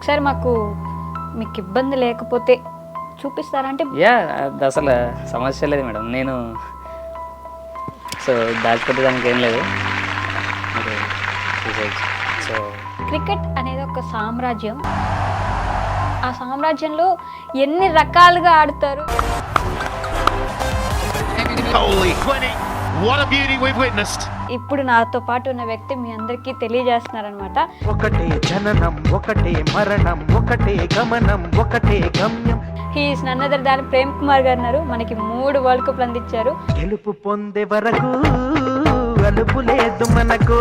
ఒకసారి మాకు మీకు ఇబ్బంది లేకపోతే చూపిస్తారా? అంటే యా అది అసలు సమస్య లేదు మేడం. నేను సో దాచిపెట్టడానికి ఏం లేదు, మీరు చూసేయచ్చు. సో క్రికెట్ అనేది ఒక సామ్రాజ్యం. ఆ సామ్రాజ్యంలో ఎన్ని రకాలుగా ఆడతారు. Holy 20. What a beauty we've witnessed. ఇప్పుడు నాతో పాటు ఉన్న వ్యక్తి మీ అందరికీ తెలియజేస్తున్నారనమాట. ఒకటే జననం, ఒకటే మరణం, ఒకటే గమనం, ఒకటే గమ్యం. He's none other than Prem Kumar గారు ఉన్నారు. మనకి 3 వరల్డ్ కప్లు అందించారు. గెలుపు పొందే వరకు అలుపు లేదు మనకు.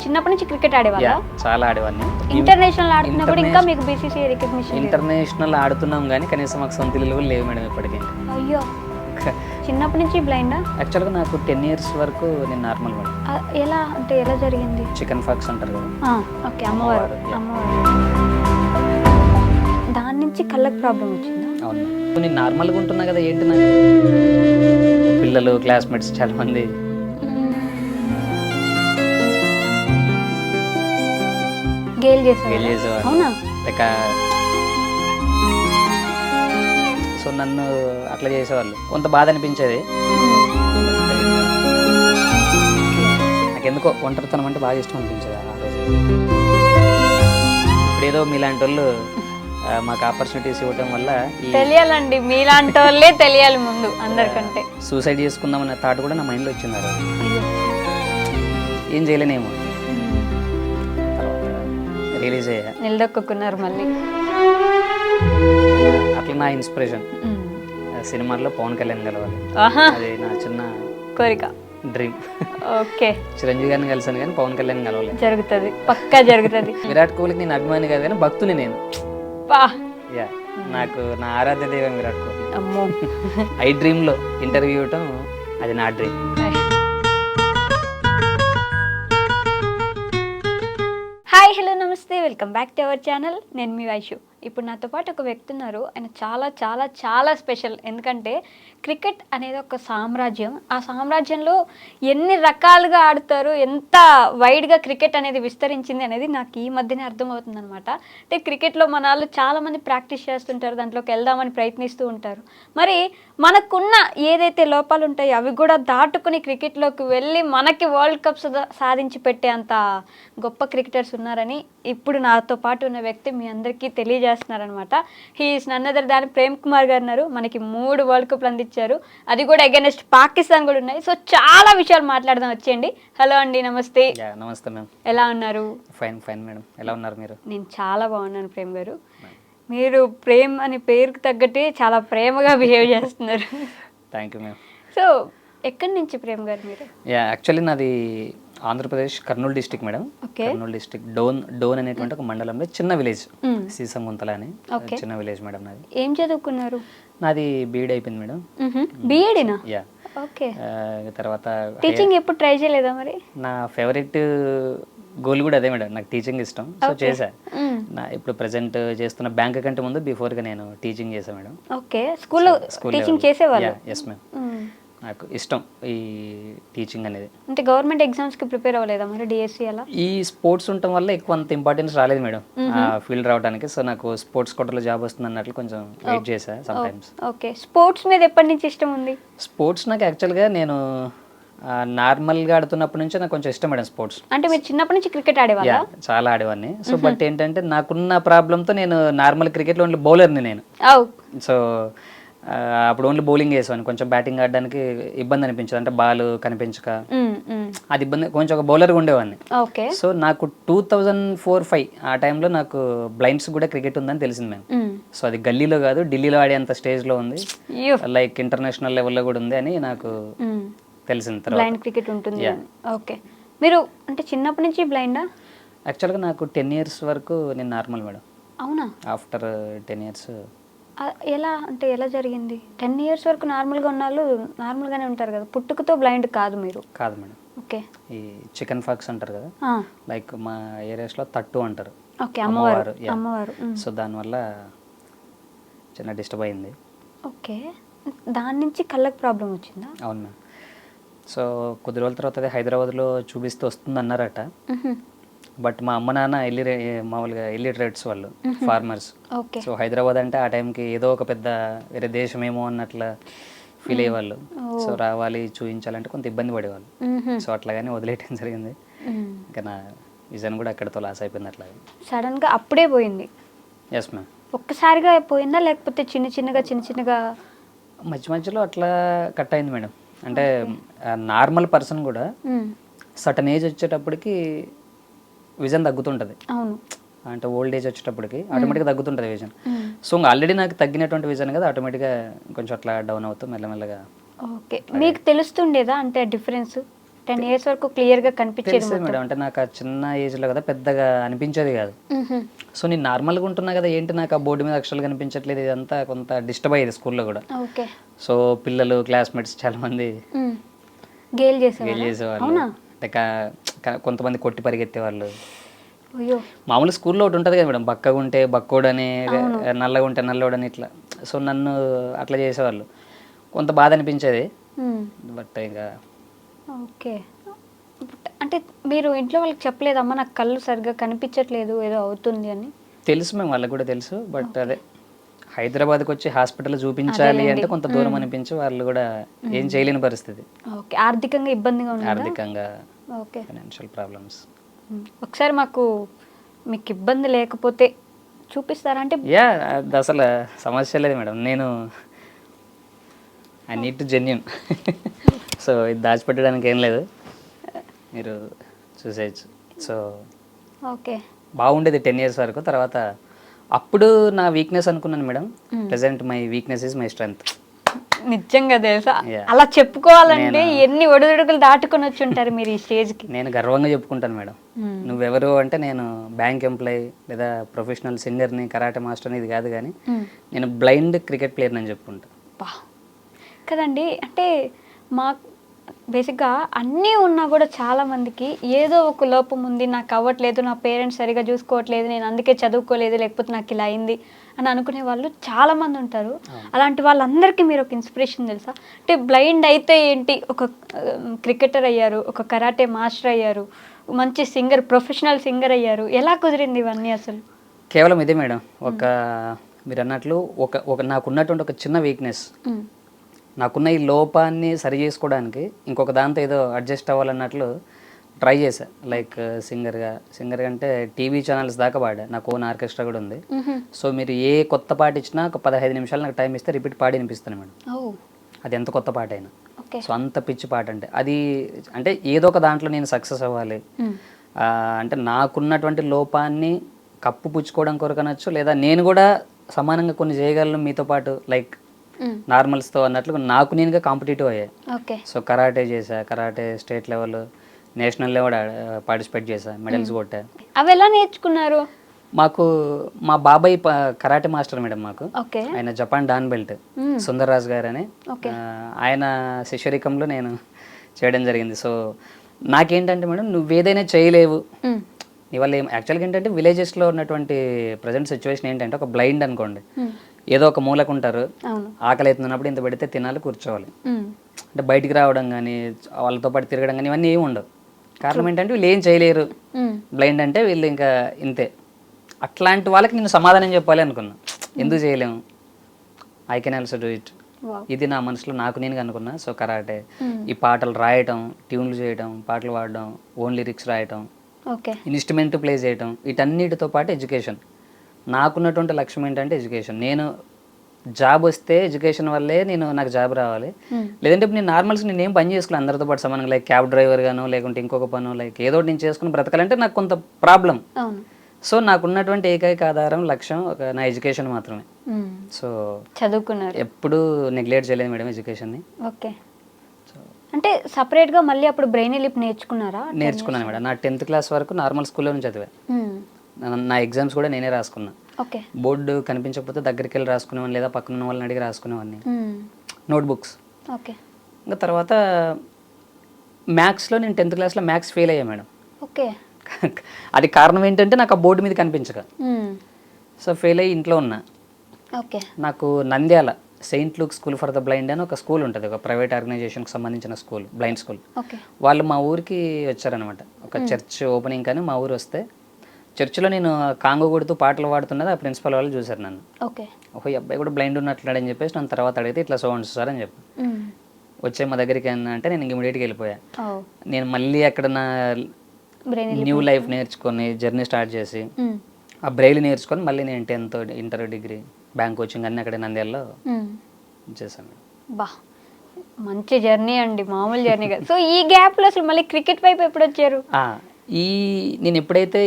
చిన్నప్పటి నుంచి క్రికెట్ ఆడేవాళ్ళ? యా చాలా ఆడేవాడిని. ఇంటర్నేషనల్ ఆడుతున్నప్పుడు ఇంకా మీకు బీసీసీ రికగ్నిషన్? ఇంటర్నేషనల్ ఆడుతున్నాం కానీ కనీసం మాకు సొంత ఇల్లు కూడా లేవు మేడం ఇప్పటికీ. అయ్యో, చిన్నప్పటి నుంచి బ్లైండా? యాక్చువల్గా నాకు 10 years వరకు నేను నార్మల్ మేడం. ఎలా అంటే ఎలా జరిగింది? చికెన్ ఫాక్స్ అంటారు కదా. ఓకే, అమ్మవారు. దాని నుంచి కళ్ళకి ప్రాబ్లం వచ్చిందా? అవును, నేను నార్మల్గా ఉంటున్నా కదా, ఏంటి నాకు పిల్లలు క్లాస్మేట్స్ చాలా మంది గేల్ చేసేవారు. అవునా? సో నన్ను అట్లా చేసేవాళ్ళు, కొంత బాధ అనిపించేది. నాకు ఎందుకో ఒంటరితనం అంటే బాగా ఇష్టం అనిపించేది ఆ రోజు. ఇప్పుడేదో మీలాంటి వాళ్ళు మాకు ఆపర్చునిటీస్ ఇవ్వటం వల్ల తెలియాలండి, మీలాంటి వాళ్ళే తెలియాలి ముందు అందరికంటే. సూసైడ్ చేసుకుందామన్న థాట్ కూడా నా మైండ్లో వచ్చింది ఆ రోజు. ఏం చేయలేనేమో, రిలీజ్ అయ్యా, నిలదొక్కున్నారు మళ్ళీ. అట్లా నా ఇన్స్పిరేషన్ సినిమాల్లో పవన్ కళ్యాణ్ కలవాలి, అది నా చిన్న కోరిక, డ్రీమ్. ఓకే, చిరంజీవి గారిని కలిసాను కానీ పవన్ కళ్యాణ్ కలవలేదు. జరుగుతుంది, పక్కా జరుగుతుంది. విరాట్ కోహ్లీకి నేను అభిమాని కాదు కానీ భక్తుని నేను. యా, నాకు నా ఆరాధ్య దైవం విరాట్ కోహ్లీ. అమ్మో, ఐ డ్రీమ్లో ఇంటర్వ్యూ ఇవ్వటం అది నా డ్రీమ్. హాయ్, హలో, నమస్తే, welcome back to our channel. నేను మీ వైషు. ఇప్పుడు నాతో పాటు ఒక వ్యక్తి ఉన్నారు. ఆయన చాలా చాలా చాలా స్పెషల్. ఎందుకంటే క్రికెట్ అనేది ఒక సామ్రాజ్యం. ఆ సామ్రాజ్యంలో ఎన్ని రకాలుగా ఆడతారు, ఎంత వైడ్గా క్రికెట్ అనేది విస్తరించింది అనేది నాకు ఈ మధ్యనే అర్థమవుతుంది అనమాట. అంటే క్రికెట్లో మన వాళ్ళు చాలామంది ప్రాక్టీస్ చేస్తుంటారు, దాంట్లోకి వెళ్దామని ప్రయత్నిస్తూ ఉంటారు. మరి మనకున్న ఏదైతే లోపాలు ఉంటాయో అవి కూడా దాటుకుని క్రికెట్లోకి వెళ్ళి మనకి వరల్డ్ కప్స్ సాధించి పెట్టే అంత గొప్ప క్రికెటర్స్ ఉన్నారని ఇప్పుడు నాతో పాటు ఉన్న వ్యక్తి మీ అందరికీ తెలియజేస్తున్నారనమాట. He is none other than Prem Kumar గారు ఉన్నారు. మనకి 3 వరల్డ్ కప్లు అందించారు, అది కూడా అగైనెస్ట్ పాకిస్తాన్ కూడా ఉన్నాయి. సో చాలా విషయాలు మాట్లాడదాం, వచ్చేయండి. హలో అండి, నమస్తే. నమస్తే మ్యామ్, ఎలా ఉన్నారు? ఫైన్ ఫైన్ మేడం, ఎలా ఉన్నారు మీరు? నేను చాలా బాగున్నాను ప్రేమ్ గారు. మీరు ప్రేమ్ అనే పేరుకు తగ్గట్టే చాలా ప్రేమగా బిహేవ్ చేస్తున్నారు. Thank you ma'am. సో ఎక్కడి నుంచి ప్రేమ్ గారు మీరు? యా, యాక్చువల్లీ నాది Andhra Pradesh Kurnool district madam. Kurnool district Dhone అనేటువంటి ఒక మండలంలో చిన్న విలేజ్, సీసంగుంతల అని చిన్న విలేజ్ మేడం నాది. ఏం చదువుకున్నారు? నాది బీఎడ్ అయిపోయింది మేడం. బీఎడ్నా? యా. ఓకే. తర్వాత టీచింగ్ ఎప్పుడు ట్రై చేయలేదా మరి? నా ఫేవరెట్ గోల్ కూడా అదే మేడం, నాకు టీచింగ్ ఇష్టం. సో చేశా. నా ఇప్పుడు ప్రెసెంట్ చేస్తున్న బ్యాంక్ కంటే ముందు బిఫోర్గా నేను టీచింగ్ చేశాను మేడం. ఓకే, స్కూల్లో టీచింగ్ చేసేవాళ్ళు? ఎస్ మ్యామ్, నాకు ఇష్టం ఈ టీచింగ్ అనేది. అంటే గవర్నమెంట్ ఎగ్జామ్స్కి ప్రిపేర్ అవ్వలేదా మరి, డిఎస్సి అలా? ఈ స్పోర్ట్స్ ఉండటం వల్ల ఎక్కువ అంత ఇంపార్టెన్స్ రాలేదు మేడం ఆ ఫీల్డ్ రావడానికి. సో నాకు స్పోర్ట్స్ కోటాలో జాబ్ వస్తుంది అన్నట్లు కొంచెం వెయిట్ చేశా సమ్ టైమ్స్. ఓకే, స్పోర్ట్స్ మీద ఎప్పటి నుంచి ఇష్టం ఉంది? స్పోర్ట్స్ నాకు యాక్చువల్గా నేను నార్మల్గా ఆడుతున్నప్పటి నుంచి నాకు కొంచెం ఇష్టం మేడం స్పోర్ట్స్. అంటే మీరు చిన్నప్పటి నుంచి క్రికెట్ ఆడేవాళ్ళా? చాలా ఆడేవాడిని. సో బట్ ఏంటంటే నాకున్న ప్రాబ్లంతో నేను నార్మల్ క్రికెట్లో ఓన్లీ బౌలర్ని నేను. సో అప్పుడు ఓన్లీ బౌలింగ్ వేసాను, కొంచెం బ్యాటింగ్ ఆడడానికి ఇబ్బంది అనిపించదు, అంటే బాల్ కనిపించక అది ఇబ్బంది, కొంచెం ఒక బౌలర్గా ఉండేవాడిని. సో నాకు 2004-05 ఆ టైంలో నాకు బ్లైండ్స్ కూడా క్రికెట్ ఉందని తెలిసింది మేము. సో అది గల్లీలో కాదు, ఢిల్లీలో ఆడేంత స్టేజ్లో ఉంది, లైక్ ఇంటర్నేషనల్ లెవెల్లో కూడా ఉంది అని నాకు తెలిసింది. బ్లైండ్ క్రికెట్ ఉంటుంది. ఓకే, మీరు అంటే చిన్నప్పటి నుంచి బ్లైండా? యాక్చువల్గా నాకు 10 years వరకు నేను నార్మల్ మేడం. అవునా? ఆఫ్టర్ 10 years ఎలా అంటే ఎలా జరిగింది? 10 years వరకు నార్మల్గా ఉన్న వాళ్ళు నార్మల్గానే ఉంటారు కదా, పుట్టుకతో బ్లైండ్ కాదు మీరు? కాదు మేడం. ఓకే. ఈ చికెన్ ఫాక్స్ అంటారు కదా, లైక్ మా ఏరియాస్లో తట్టు అంటారు. ఓకే, అమ్మవారు. అమ్మవారు. సో దానివల్ల చిన్న డిస్టర్బ్ అయింది. ఓకే, దాని నుంచి కళ్ళకి ప్రాబ్లం వచ్చిందా? అవును మ్యామ్. సో కొద్ది రోజుల తర్వాత అదే హైదరాబాద్లో చూపిస్తూ వస్తుంది అన్నారట. బట్ మా అమ్మ నాన్న మామూలుగా ఇల్లిటరేట్స్ వాళ్ళు, ఫార్మర్స్. ఓకే. సో హైదరాబాద్ అంటే ఆ టైంకి ఏదో ఒక పెద్ద వేరే దేశమేమో అన్నట్ల ఫీల్ అయ్యేవాళ్ళు. సో రావాలి చూపించాలంటే కొంత ఇబ్బంది పడేవాళ్ళు. సో అట్లాగానే వదిలేయటం జరిగింది. ఇంకా నా విజన్ కూడా అక్కడితో లాస్ అయిపోయింది. అట్లాగే సడన్గా అప్పుడే పోయింది. Yes ma'am. ఒక్కసారిగా పోయిందా లేకపోతే చిన్న చిన్నగా మధ్య మధ్యలో అట్లా కట్ అయింది మేడం. అంటే నార్మల్ పర్సన్ కూడా సటన్ ఏజ్ వచ్చేటప్పటికి విజన్ తగ్గుతుంటుంది. అవును. అంటే ఓల్డ్ ఏజ్ వచ్చేటప్పటికి ఆటోమేటిక్గా తగ్గుతుంటుంది విజన్. సో ఇంకా ఆల్రెడీ నాకు తగ్గినటువంటి విజన్ కదా, ఆటోమేటిక్గా కొంచెం అట్లా డౌన్ అవుతూ మెల్లమెల్లగా. ఓకే. మీకు తెలుస్తుండేదా అంటే డిఫరెన్స్ 10 years వరకు క్లియర్గా కనిపించేది తెలుస్తుంది మేడం. అంటే నాకు ఆ చిన్న ఏజ్లో కదా పెద్దగా అనిపించేది కాదు. సో నేను నార్మల్గా ఉంటున్నా కదా, ఏంటి నాకు ఆ బోర్డు మీద అక్షరాలు కనిపించట్లేదు, ఇదంతా కొంత డిస్టర్బ్ అయ్యేది స్కూల్లో కూడా. ఓకే. సో పిల్లలు క్లాస్మేట్స్ చాలా మంది గేల్ గేల్ చేసేవాళ్ళు. అంటే కొంతమంది కొట్టి పరిగెత్తేవాళ్ళు. అయ్యో. మామూలు స్కూల్లో ఒకటి ఉంటుంది కదా మేడం, బక్కగా ఉంటే బక్కోడని, నల్లగా ఉంటే నల్లోడని, ఇట్లా. సో నన్ను అట్లా చేసేవాళ్ళు. కొంత బాధ అనిపించేది. బట్ ఇంకా ఓకే. అంటే మీరు ఇంట్లో వాళ్ళకి చెప్పలేదమ్మా నాకు కళ్ళు సరిగ్గా కనిపించట్లేదు ఏదో అవుతుంది అని? తెలుసు మేము, వాళ్ళకి కూడా తెలుసు. బట్ అదే హైదరాబాద్కి వచ్చి హాస్పిటల్ చూపించాలి అంటే కొంత దూరం అనిపించి వాళ్ళు కూడా ఏం చేయలేని పరిస్థితి. ఓకే. ఆర్థికంగా ఇబ్బందిగా ఉంది. ఆర్థికంగా, ఓకే, ఫైనాన్షియల్ ప్రాబ్లమ్స్. ఒకసారి మీకు ఇబ్బంది లేకపోతే చూపిస్తారా? అంటే అది అసలు సమస్య లేదు మేడం. నేను I need to genuine. So ఇది దాచిపెట్టడానికి ఏం లేదు, మీరు చూసేయచ్చు. సో ఓకే, బాగుండేది 10 years వరకు. తర్వాత అప్పుడు నా వీక్నెస్ అనుకున్నాను madam. Present my weakness is my strength. నిజంగా తెలుసా, అలా చెప్పుకోవాలంటే ఎన్ని ఒడిదుడుకులు దాటుకొని వచ్చి ఉంటారు మీరు ఈ స్టేజ్కి. నేను గర్వంగా చెప్పుకుంటాను మేడం. నువ్వెవరు అంటే నేను బ్యాంక్ ఎంప్లాయీ లేదా ప్రొఫెషనల్ సింగర్ని, కరాటే మాస్టర్ని, ఇది కాదు, కానీ నేను బ్లైండ్ క్రికెట్ ప్లేయర్ని అని చెప్పుకుంటా. కదండి. అంటే మా బేసిక్గా అన్నీ ఉన్నా కూడా చాలామందికి ఏదో ఒక లోపం ఉంది, నాకు అవ్వట్లేదు, నా పేరెంట్స్ సరిగా చూసుకోవట్లేదు, నేను అందుకే చదువుకోలేదు, లేకపోతే నాకు ఇలా అయింది అని అనుకునే వాళ్ళు చాలామంది ఉంటారు. అలాంటి వాళ్ళందరికీ మీరు ఒక ఇన్స్పిరేషన్ తెలుసా? అంటే బ్లైండ్ అయితే ఏంటి, ఒక క్రికెటర్ అయ్యారు, ఒక కరాటే మాస్టర్ అయ్యారు, మంచి సింగర్, ప్రొఫెషనల్ సింగర్ అయ్యారు. ఎలా కుదిరింది ఇవన్నీ అసలు? కేవలం ఇదే మేడం. మీరు అన్నట్లు నాకున్నటువంటి ఒక చిన్న వీక్నెస్, నాకున్న ఈ లోపాన్ని సరి చేసుకోవడానికి ఇంకొక దాంతో ఏదో అడ్జస్ట్ అవ్వాలన్నట్లు ట్రై చేశా. లైక్ సింగర్గా అంటే టీవీ ఛానల్స్ దాకా పాడా. నాకు ఓన్ ఆర్కెస్ట్రా కూడా ఉంది. సో మీరు ఏ కొత్త పాట ఇచ్చినా ఒక 15 నిమిషాలు నాకు టైం ఇస్తే రిపీట్ పాడి వినిపిస్తాను మేడం. అది ఎంత కొత్త పాట అయినా. సో అంత పిచ్చి పాట అంటే ఏదో ఒక దాంట్లో నేను సక్సెస్ అవ్వాలి. అంటే నాకున్నటువంటి లోపాన్ని కప్పు పుచ్చుకోవడం కొరకు అనొచ్చు, లేదా నేను కూడా సమానంగా కొన్ని చేయగలను మీతో పాటు, లైక్ నార్మల్స్తో అన్నట్లు నాకు నేనుగా కాంపిటేటివ్ అయ్యాయి. సో కరాటే చేశా, karate state level, national level participate చేశా, మెడల్స్ కొట్టా. అవి ఎలా నేర్చుకున్నారు? మాకు మా బాబాయ్ కరాటే మాస్టర్ మేడం. మాకు ఆయన జపాన్ డాన్ బెల్ట్ సుందర్రాజ్ గారు అని, ఆయన శిష్యరికంలో నేను చేయడం జరిగింది. సో నాకేంటంటే మేడం, నువ్వేదైనా చేయలేవు నీ వల్ల యాక్చువల్గా ఏంటంటే విలేజెస్లో ఉన్నటువంటి ప్రజెంట్ సిచ్యువేషన్ ఏంటంటే, ఒక బ్లైండ్ అనుకోండి, ఏదో ఒక మూలకు ఉంటారు, ఆకలి అవుతున్నప్పుడు ఇంత పెడితే తినాలి, కూర్చోవాలి. అంటే బయటికి రావడం కానీ వాళ్ళతో పాటు తిరగడం కానీ ఇవన్నీ ఏమి ఉండవు. కారణం ఏంటంటే వీళ్ళు ఏం చేయలేరు, బ్లైండ్ అంటే వీళ్ళు ఇంకా ఇంతే. అట్లాంటి వాళ్ళకి నేను సమాధానం చెప్పాలి అనుకున్నా. ఎందుకు చేయలేము, I can also do it. ఇది నా మనసులో నాకు నేను అనుకున్నా. సో కరాటే, ఈ పాటలు రాయటం, ట్యూన్లు చేయటం, పాటలు పాడడం, ఓన్ లిరిక్స్ రాయటం, ఇన్స్ట్రుమెంట్ ప్లే చేయటం, వీటన్నిటితో పాటు ఎడ్యుకేషన్. నాకున్నటువంటి లక్ష్యం ఏంటంటే ఎడ్యుకేషన్. నేను జాబ్ వస్తే ఎడ్యుకేషన్ వల్లే నాకు జాబ్ రావాలి. లేదంటే ఇప్పుడు నేను నార్మల్స్ నేను ఏం పని చేసుకోవాలి అందరితో పాటు సమానంగా, లైక్ క్యాబ్ డ్రైవర్ గాను, లేకుంటే ఇంకొక పను, లైక్ ఏదో నేను చేసుకుని బ్రతకాలంటే నాకు కొంత ప్రాబ్లం. సో నాకున్నటువంటి ఏకైక ఆధారం, లక్ష్యం నా ఎడ్యుకేషన్ మాత్రమే. సో చదువుకున్నారు, ఎప్పుడు నెగ్లెక్ట్ చేయలేదు మేడం ఎడ్యుకేషన్ని. ఓకే. అంటే సపరేట్గా మళ్ళీ అప్పుడు బ్రెయిన్ లిప్ నేర్చుకున్నారా? నేర్చుకున్నాను మేడం. నా 10th క్లాస్ వరకు నార్మల్ స్కూల్లో నుంచి చదివా. నా ఎగ్జామ్స్ కూడా నేనే రాసుకున్నా. బోర్డు కనిపించకపోతే దగ్గరికి వెళ్ళి రాసుకునేవాడిని, లేదా పక్కన ఉన్న వాళ్ళని అడిగి రాసుకునేవాడిని, నోట్బుక్స్. ఇంకా తర్వాత మ్యాథ్స్లో నేను 10th క్లాస్లో మ్యాథ్స్ ఫెయిల్ అయ్యా మేడం. అది కారణం ఏంటంటే నాకు ఆ బోర్డు మీద కనిపించక. సో ఫెయిల్ అయ్యి ఇంట్లో ఉన్నా. నాకు Nandyal Saint Luke school for the blind అని ఒక స్కూల్ ఉంటుంది, ఒక ప్రైవేట్ ఆర్గనైజేషన్కి సంబంధించిన స్కూల్, బ్లైండ్ స్కూల్. ఓకే. వాళ్ళు మా ఊరికి వచ్చారనమాట, ఒక చర్చ్ ఓపెనింగ్ కానీ మా ఊరు వస్తే చర్చిలో నేను కాంగో కొడుతూ పాటలు పాడుతున్నది ఆ ప్రిన్సిపల్ వాళ్ళు చూశారు నన్ను. ఓకే. ఓహో, ఈ అబ్బాయి కూడా బ్లైండ్ ఉన్నట్లున్నాడని చెప్పేసి నన్ను తర్వాత అడిగితే ఇట్లా సో అండ్ సార్ అని చెప్పి వచ్చే మా దగ్గరికి అంటే నేను ఇమీడియట్గా వెళ్ళిపోయా. నేను మళ్ళీ అక్కడ నా న్యూ లైఫ్ నేర్చుకొని జర్నీ స్టార్ట్ చేసి ఆ బ్రెయిల్ నేర్చుకొని మళ్ళీ నేను 10th inter degree bank coaching అన్నీ అక్కడ నంద్యాలలో చేశాను. బా, మంచి జర్నీ అండి, మామూలు జర్నీ కాదు. సో ఈ గ్యాప్లో అసలు మళ్ళీ క్రికెట్ వైపు ఎప్పుడు వచ్చారు? నేను ఎప్పుడైతే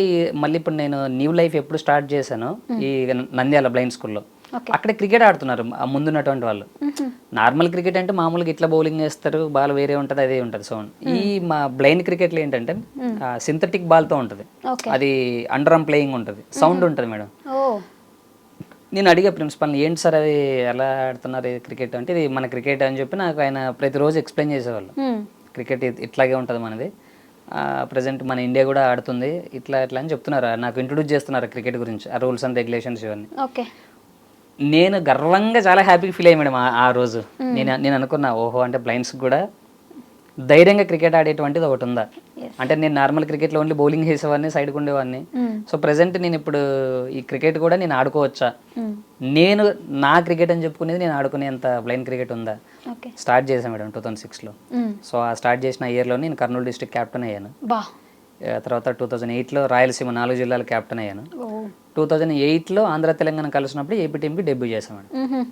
మళ్ళీ ఇప్పుడు నేను న్యూ లైఫ్ ఎప్పుడు స్టార్ట్ చేశానో ఈ నంద్యాల బ్లైండ్ స్కూల్లో, అక్కడ క్రికెట్ ఆడుతున్నారు ఆ ముందున్నటువంటి వాళ్ళు. నార్మల్ క్రికెట్ అంటే మామూలుగా ఇట్లా బౌలింగ్ వేస్తారు, బాల్ వేరే ఉంటుంది, అదే ఉంటుంది సౌండ్. ఈ మా బ్లైండ్ క్రికెట్లో ఏంటంటే సింథటిక్ బాల్తో ఉంటుంది, అది అండర్ ఆర్మ్ ప్లేయింగ్ ఉంటుంది, సౌండ్ ఉంటుంది మేడం. నేను అడిగా ప్రిన్సిపల్ని, ఏంటి సార్ అది ఎలా ఆడుతున్నారు క్రికెట్ అంటే, ఇది మన క్రికెట్ అని చెప్పి నాకు ఆయన ప్రతిరోజు ఎక్స్ప్లెయిన్ చేసేవాళ్ళు. క్రికెట్ ఇట్లాగే ఉంటుంది మనది, ప్రజెంట్ మన ఇండియా కూడా ఆడుతుంది ఇట్లా ఇట్లా అని చెప్తున్నారు, నాకు ఇంట్రొడ్యూస్ చేస్తున్నారు క్రికెట్ గురించి, ఆ రూల్స్ అండ్ రెగ్యులేషన్స్ ఇవన్నీ. ఓకే. నేను గర్వంగా చాలా హ్యాపీగా ఫీల్ అయ్యి మేడం ఆ రోజు. నేను అనుకున్నా, ఓహో అంటే బ్లైండ్స్ కూడా ధైర్యంగా క్రికెట్ ఆడేటువంటిది ఒకటి ఉందా అంటే. నేను నార్మల్ క్రికెట్లో ఓన్లీ బౌలింగ్ చేసేవాడిని, సైడ్కి ఉండేవాడిని. సో ప్రెసెంట్ నేను ఇప్పుడు ఈ క్రికెట్ కూడా నేను ఆడుకోవచ్చా, నేను నా క్రికెట్ అని చెప్పుకునేది నేను ఆడుకునేంత బ్లైండ్ క్రికెట్ ఉందా. స్టార్ట్ చేశాను మేడం 2006లో. సో ఆ స్టార్ట్ చేసిన ఇయర్లో నేను కర్నూలు డిస్ట్రిక్ట్ క్యాప్టెన్ అయ్యాను. తర్వాత 2008లో రాయలసీమ 4 జిల్లాల క్యాప్టెన్ అయ్యాను. 2008లో ఆంధ్ర తెలంగాణ కలిసినప్పుడు ఏపీ టీంకి డెబ్యూ చేశాను మేడం.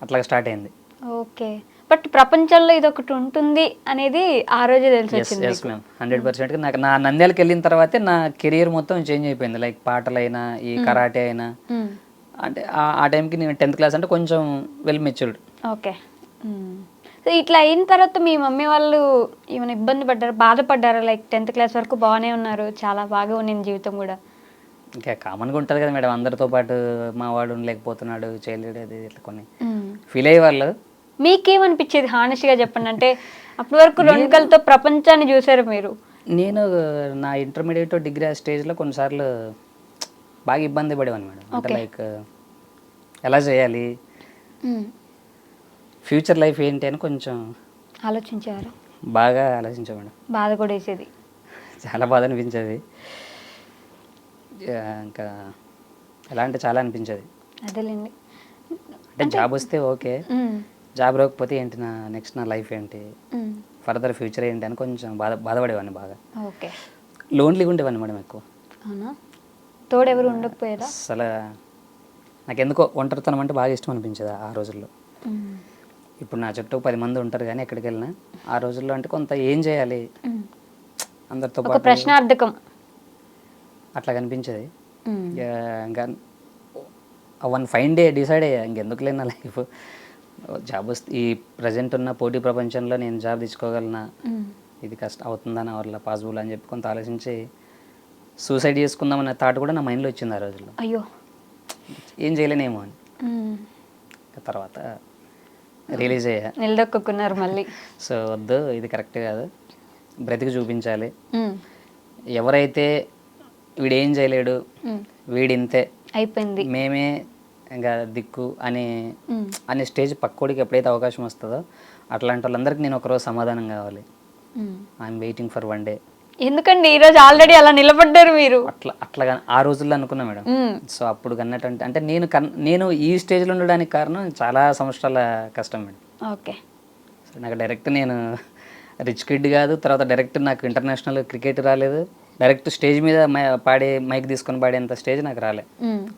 అట్లా స్టార్ట్ అయింది. ఓకే. బట్ ప్రపంచంలో ఇది ఒకటి ఉంటుంది అనేది ఆ రోజే తెలిసి వచ్చింది. Yes ma'am, 100%. నాకు నా నంద్యాలకు వెళ్ళిన తర్వాతే నా కెరియర్ మొత్తం చేంజ్ అయిపోయింది. లైక్ పాటలైనా, ఈ కరాటే అయినా. అంటే ఆ టైంకి నేను 10th క్లాస్ అంటే కొంచెం వెల్ మెచ్యూర్డ్. ఓకే. సో ఇట్లా అయిన తర్వాత మీ మమ్మీ వాళ్ళు ఏమైనా ఇబ్బంది పడ్డారు, బాధపడ్డారు? లైక్ 10th క్లాస్ వరకు బాగానే ఉన్నారు, చాలా బాగా ఉన్నింది జీవితం కూడా. ఇంకా కామన్గా ఉంటుంది కదా మేడం, అందరితో పాటు మా వాడు ఉండలేకపోతున్నాడు, చేయలేడు, అది ఇట్లా కొన్ని ఫీల్ అయ్యేవాళ్ళు. మీకేమనిపించేది హానెస్ట్గా చెప్పండి? అంటే అప్పటి వరకు 2 కళ్ళతో ప్రపంచాన్ని చూసారు మీరు. నేను నా ఇంటర్మీడియట్ డిగ్రీ స్టేజ్లో కొన్నిసార్లు బాగా ఇబ్బంది పడేవాను మేడం. అంటే లైక్ ఎలా చేయాలి, ఫ్యూచర్ లైఫ్ ఏంటి అని కొంచెం ఆలోచించారు. బాగా ఆలోచించాను మేడం. బాధ కూడా వేసేది, చాలా బాధ అనిపించేది. ఇంకా ఎలా అంటే చాలా అనిపించేది. అదేలేండి. అంటే జాబ్ వస్తే ఓకే, జాబ్ రాకపోతే ఏంటి, నా నెక్స్ట్ నా లైఫ్ ఏంటి, ఫర్దర్ ఫ్యూచర్ ఏంటి అని కొంచెం బాధపడేవాడిని బాగా. ఓకే. లోన్లీగా ఉండేవాడిని మేడం ఎక్కువ. అవునా? తోడు ఎవరు ఉండకపోయారా? అసలు నాకు ఎందుకో ఒంటరితనం అంటే బాగా ఇష్టం అనిపించేది ఆ రోజుల్లో. ఇప్పుడు నా చుట్టూ 10 మంది ఉంటారు కానీ ఎక్కడికి వెళ్ళినా, ఆ రోజుల్లో అంటే కొంత ఏం చేయాలి అందరితో పాటు ప్రశ్నార్థకం అట్లా కనిపించేది. ఇంకా 1 ఫైన్ డే డిసైడ్ అయ్యా, ఇంకెందుకు లేని నా లైఫ్, జాబ్ వస్తే ఈ ప్రజెంట్ ఉన్న పోటీ ప్రపంచంలో నేను జాబ్ తెచ్చుకోగలనా, ఇది కష్టం అవుతుందా నా వల్ల పాసిబుల్ అని చెప్పి కొంత ఆలోచించి సూసైడ్ చేసుకుందామన్న థాట్ కూడా నా మైండ్లో వచ్చింది ఆ రోజుల్లో. అయ్యో, ఏం చేయలేనేమో అని. తర్వాత రిలీజ్ అయ్యా, నిలదొక్కున్నారు మళ్ళీ. సో వద్దు, ఇది కరెక్ట్ కాదు, బ్రతికి చూపించాలి. ఎవరైతే వీడేం చేయలేడు, వీడింతే అయిపోయింది, మేమే ఇంకా దిక్కు అనే స్టేజ్ పక్కోడికి ఎప్పుడైతే అవకాశం వస్తుందో అట్లాంటి వాళ్ళందరికీ నేను ఒకరోజు సమాధానం కావాలి. I'm waiting for 1 day. ఎందుకండి ఈరోజు ఆల్రెడీ అలా నిలబడ్డారు మీరు? అట్లా ఆ రోజుల్లో అనుకున్నా మేడం. సో అప్పుడు కన్నట్టు అంటే నేను ఈ స్టేజ్లో ఉండడానికి కారణం చాలా సంవత్సరాల కష్టం మేడం. ఓకే. సో నాకు డైరెక్ట్ నేను రిచ్ కిడ్ కాదు, తర్వాత డైరెక్ట్ నాకు ఇంటర్నేషనల్ క్రికెట్ రాలేదు, డైరెక్ట్ స్టేజ్ మీద మైక్ తీసుకొని పాడేంత స్టేజ్ నాకు రాలే.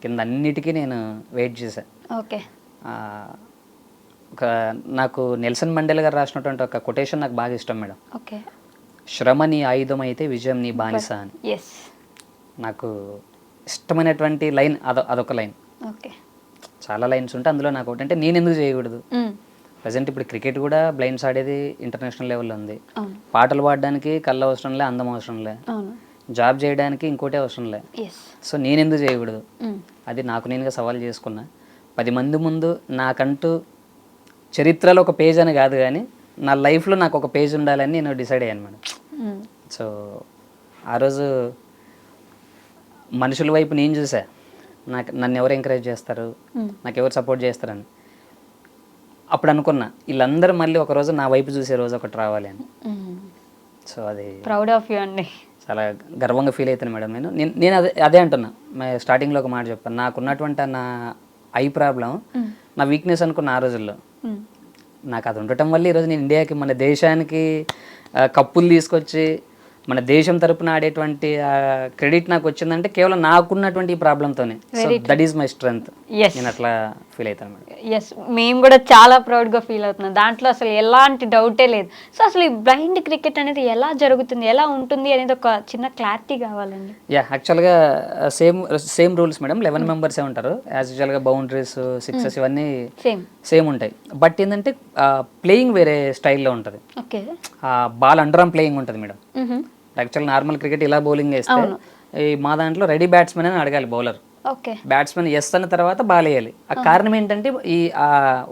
కింద అన్నిటికీ నేను వెయిట్ చేశాను. ఓకే. నాకు నెల్సన్ మండేలా గారు రాసినటువంటి ఒక కొటేషన్ నాకు బాగా ఇష్టం మేడం. ఓకే. శ్రమ నీ ఆయుధం అయితే విజయం నీ బానిస అని. నాకు ఇష్టమైనటువంటి లైన్ అదొక లైన్. ఓకే. చాలా లైన్స్ ఉంటే అందులో నాకు ఒకటి అంటే నేను ఎందుకు చేయకూడదు. ప్రజెంట్ ఇప్పుడు క్రికెట్ కూడా బ్లైండ్స్ ఆడేది ఇంటర్నేషనల్ లెవెల్లో ఉంది. పాటలు పాడడానికి కళ్ళు అవసరం లే, అందం అవసరం లే, జాబ్ చేయడానికి ఇంకోటి అవసరం లే. సో నేను ఎందుకు చేయకూడదు, అది నాకు నేనుగా సవాల్ చేసుకున్నా. 10 మంది ముందు నాకంటూ చరిత్రలో ఒక పేజ్ అని కాదు కానీ నా లైఫ్లో నాకు ఒక పేజ్ ఉండాలని నేను డిసైడ్ అయ్యాను మేడం. సో ఆ రోజు మనుషుల వైపు నేను చూసా, నన్ను ఎవరు ఎంకరేజ్ చేస్తారు, నాకు ఎవరు సపోర్ట్ చేస్తారని. అప్పుడు అనుకున్నా వీళ్ళందరూ మళ్ళీ ఒక రోజు నా వైపు చూసే రోజు ఒకటి రావాలి అని. సో అది ప్రౌడ్ ఆఫ్ యూ అండి. చాలా గర్వంగా ఫీల్ అవుతాను మేడం. నేను అదే అంటున్నా, స్టార్టింగ్లో ఒక మాట చెప్పాను, నాకున్నటువంటి నా ఐ ప్రాబ్లం నా వీక్నెస్ అనుకున్న ఆ రోజుల్లో. నాకు అది ఉండటం వల్ల ఈరోజు నేను ఇండియాకి, మన దేశానికి కప్పులు తీసుకొచ్చి మన దేశం తరపున ఆడేటువంటి క్రెడిట్ నాకు వచ్చిందంటే కేవలం నాకున్నటువంటి ఈ ప్రాబ్లంతోనే. So that is my strength. నేను అట్లా ఫీల్ అవుతాను మేడం. ఎస్, మేము కూడా చాలా ప్రౌడ్గా ఫీల్ అవుతున్నాం. దాంట్లో అసలు ఎలాంటి డౌటే లేదు. సో అసలు ఈ బ్లైండ్ క్రికెట్ అనేది ఎలా జరుగుతుంది, ఎలా ఉంటుంది అనేది ఒక చిన్న క్లారిటీ కావాలండి. యా, యాక్చువల్గా సేమ్ రూల్స్ మేడం. 11 మెంబర్సే ఉంటారు యాజ్ యూజువల్గా. బౌండరీస్, సిక్సెస్ ఇవన్నీ సేమ్ ఉంటాయి. బట్ ఏంటంటే ప్లేయింగ్ వేరే స్టైల్లో ఉంటుంది. Okay, ball under arm playing ఉంటుంది మేడం. యాక్చువల్ నార్మల్ క్రికెట్ ఇలా బౌలింగ్ వేస్తే ఈ మా దాంట్లో రెడీ బ్యాట్స్మెన్ అని అడగాలి బౌలర్. ఓకే, బ్యాట్స్మెన్ ఎస్ అన్న తర్వాత బాల్ వేయాలి. ఆ కారణం ఏంటంటే ఈ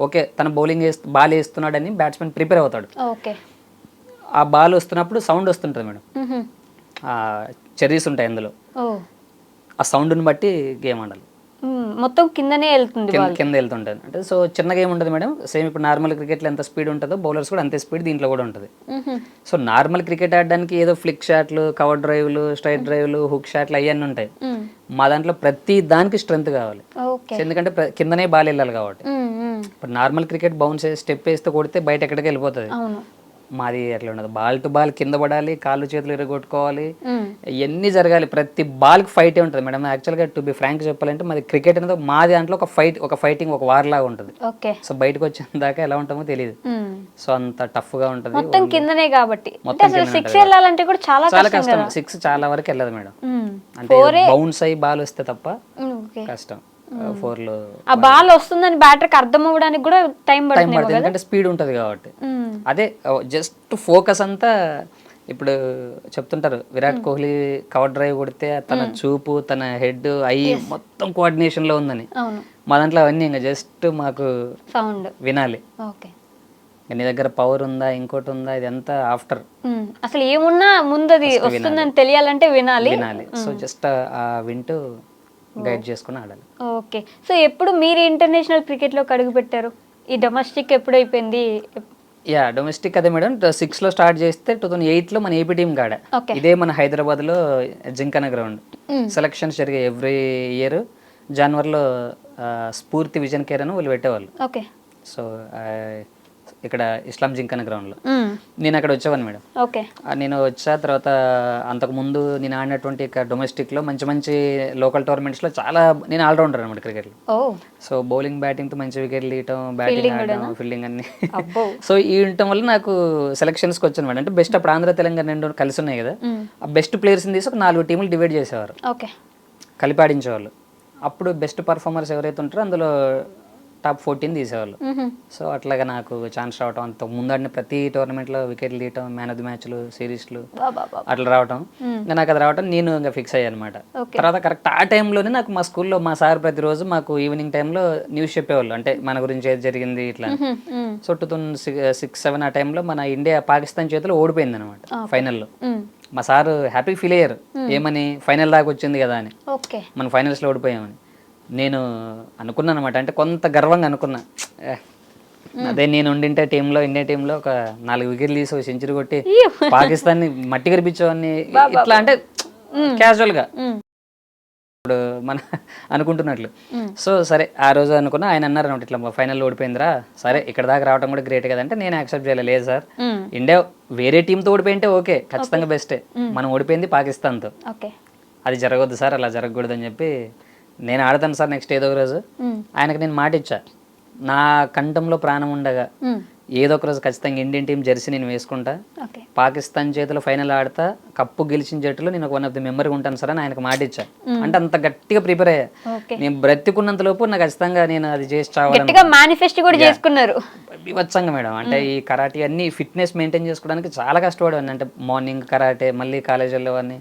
ఓకే తన బౌలింగ్ బాల్ వేస్తున్నాడని బ్యాట్స్మెన్ ప్రిపేర్ అవుతాడు. ఓకే, ఆ బాల్ వస్తున్నప్పుడు సౌండ్ వస్తుంటుంది మేడం. చెర్రీస్ ఉంటాయి అందులో, ఆ సౌండ్ని బట్టి గేమ్ ఆడాలి. మొత్తం కిందనే వెళ్తుంది, కింద వెళ్తుంటుంది. అంటే సో చిన్న గేమ్ ఉంటుంది మేడం. సేమ్ ఇప్పుడు నార్మల్ క్రికెట్లో ఎంత స్పీడ్ ఉంటుందో బౌలర్స్ కూడా అంతే స్పీడ్ దీంట్లో కూడా ఉంటుంది. సో నార్మల్ క్రికెట్ ఆడడానికి ఏదో ఫ్లిక్ షాట్లు, కవర్ డ్రైవ్లు, స్ట్రైట్ డ్రైవ్లు, హుక్ షాట్లు అవన్నీ ఉంటాయి. మా దాంట్లో ప్రతి దానికి స్ట్రెంత్ కావాలి. ఎందుకంటే కిందనే బాల్ వెళ్ళాలి కాబట్టి. ఇప్పుడు నార్మల్ క్రికెట్ బౌన్స్ స్టెప్ వేస్తే కొడితే బయట ఎక్కడికి వెళ్ళిపోతుంది. మాది అట్లా ఉండదు. బాల్ టు బాల్ కింద పడాలి, కాళ్ళు చేతులు ఎరగొట్టుకోవాలి, ఇవన్నీ జరగాలి. ప్రతి బాల్కి ఫైటే ఉంటుంది మేడం. యాక్చువల్గా టు బి ఫ్రాంక్ చెప్పాలంటే మాది క్రికెట్ అనేది మాది దాంట్లో ఒక ఫైటింగ్, ఒక వార్ లాగా ఉంటుంది. సో బయటకు వచ్చిన దాకా ఎలా ఉంటామో తెలియదు. సో అంత టఫ్ గా ఉంటుంది. మొత్తం కిందనే కాబట్టి సిక్స్ వెళ్ళాలంటే కూడా చాలా కష్టం. 6 చాలా వరకు వెళ్ళదు మేడం. అంటే బౌన్స్ అయ్యి బాల్ వస్తే తప్ప కష్టం. 4లో ఆ బాల్ వస్తుందని బ్యాటర్కి అర్థం అవ్వడానికి కూడా టైం పడుతుంది, ఎందుకంటే స్పీడ్ ఉంటుంది కాబట్టి. అదే జస్ట్ ఫోకస్ అంతా. ఇప్పుడు చెప్తుంటారు విరాట్ కోహ్లీ కవర్ డ్రైవ్ కొడితే తన చూపు, తన హెడ్, ఐ మొత్తం కోఆర్డినేషన్ లో ఉందని. మా దాంట్లో అవన్నీ ఇంకా జస్ట్ మాకు సౌండ్ వినాలి. నీ దగ్గర పవర్ ఉందా, ఇంకోటి ఉందా, ఇది ఎంత ఆఫ్టర్. అసలు ఏమున్నా ముందు అది వస్తుందని తెలియాలంటే వినాలి. సో జస్ట్ వింటూ గైడ్ చేసుకుని ఆడాలి. ఓకే, సో ఎప్పుడు మీరు ఇంటర్నేషనల్ క్రికెట్లోకి అడుగు పెట్టారు? ఈ డొమెస్టిక్ ఎప్పుడు అయిపోయింది? యా, డొమెస్టిక్ అదే మేడం. 6లో స్టార్ట్ చేస్తే 2008లో మన ఏపీ టీం కాడ, ఇదే మన హైదరాబాద్లో జింకన గ్రౌండ్ సెలక్షన్స్ జరిగాయి ఎవ్రీ ఇయర్. జనవరిలో స్ఫూర్తి విజన్ కేర్ అని వాళ్ళు పెట్టేవాళ్ళు. ఓకే, సో ఇక్కడ ఇస్లాం జింకన గ్రౌండ్లో నేను అక్కడ వచ్చేవాను మేడం. ఓకే, నేను వచ్చా తర్వాత అంతకుముందు నేను ఆడినటువంటి డొమెస్టిక్లో మంచి మంచి లోకల్ టోర్నమెంట్స్లో చాలా నేను ఆల్రౌండర్ అనమాట క్రికెట్లో. సో బౌలింగ్, బ్యాటింగ్తో మంచి వికెట్లు తీయటం, బ్యాటింగ్ ఆడటం, ఫీల్డింగ్ అన్ని. సో ఈ ఉండటం వల్ల నాకు సెలక్షన్స్కి వచ్చాను మేడం. అంటే బెస్ట్ అప్పుడు ఆంధ్ర తెలంగాణ 2 కలిసి ఉన్నాయి కదా, ఆ బెస్ట్ ప్లేయర్స్ని తీసి ఒక 4 టీములు డివైడ్ చేసేవారు, కలిపి ఆడించేవాళ్ళు. అప్పుడు బెస్ట్ పర్ఫార్మర్స్ ఎవరైతే ఉంటారో అందులో టాప్ 14 తీసేవాళ్ళు. సో అట్లాగా నాకు ఛాన్స్ రావటం, అంత ముందు ప్రతి టోర్నమెంట్లో వికెట్లు తీయటం, మ్యాన్ ఆఫ్ ది మ్యాచ్లు, సిరీస్లు అట్లా రావటం, ఇంకా నాకు అది రావటం నేను ఇంకా ఫిక్స్ అయ్యాను అనమాట. తర్వాత కరెక్ట్ ఆ టైంలోనే నాకు మా స్కూల్లో మా సార్ ప్రతిరోజు మాకు ఈవినింగ్ టైంలో న్యూస్ చెప్పేవాళ్ళు, అంటే మన గురించి ఏది జరిగింది ఇట్లా. సో 2006-07 ఆ టైంలో మన ఇండియా పాకిస్తాన్ చేతిలో ఓడిపోయింది అనమాట ఫైనల్లో. మా సార్ హ్యాపీ ఫీల్ అయ్యారు, ఏమని ఫైనల్ దాకా వచ్చింది కదా అని, మన ఫైనల్స్లో ఓడిపోయామని. నేను అనుకున్నాను అనమాట, అంటే కొంత గర్వంగా అనుకున్నా, అదే నేను ఉండింటే టీంలో, ఇండియా టీంలో ఒక 4 వికెట్లు తీసి సెంచరీ కొట్టి పాకిస్తాన్ని మట్టి కనిపించేవాడిని ఇట్లా, అంటే క్యాజువల్గా ఇప్పుడు మన అనుకుంటున్నట్లు. సో సరే ఆ రోజు అనుకున్నా, ఆయన అన్నారు అనమాట ఇట్లా ఫైనల్లో ఓడిపోయిందిరా, సరే ఇక్కడ దాకా రావడం కూడా గ్రేట్ కదా అంటే నేను యాక్సెప్ట్ చేయలేదు. లేదు సార్, ఇండియా వేరే టీంతో ఓడిపోయింటే ఓకే, ఖచ్చితంగా బెస్టే, మనం ఓడిపోయింది పాకిస్తాన్తో, అది జరగవద్దు సార్, అలా జరగకూడదు అని చెప్పి నేను ఆడతాను సార్ నెక్స్ట్ ఏదో ఒక రోజు. ఆయనకు నేను మాట ఇచ్చా, నా కంఠంలో ప్రాణం ఉండగా ఏదో ఒక రోజు ఖచ్చితంగా ఇండియన్ టీం జెర్సీ నేను వేసుకుంటా, పాకిస్తాన్ చేతిలో ఫైనల్ ఆడతా, కప్పు గెలిచిన జట్టులో నేను 1 ఆఫ్ ది మెంబర్గా ఉంటాను సార్ అని ఆయనకు మాట ఇచ్చా. అంటే అంత గట్టిగా ప్రిపేర్ అయ్యా. నేను బ్రతికున్నంత లోపు నాకు ఖచ్చితంగా నేను అది చేసి చేసుకున్నారు వివత్సంగా మేడం. అంటే ఈ కరాటే అన్ని ఫిట్నెస్ మెయింటైన్ చేసుకోవడానికి చాలా కష్టపడేవాడిని. అంటే మార్నింగ్ కరాటే, మళ్ళీ కాలేజ్ వెళ్ళేవాడిని,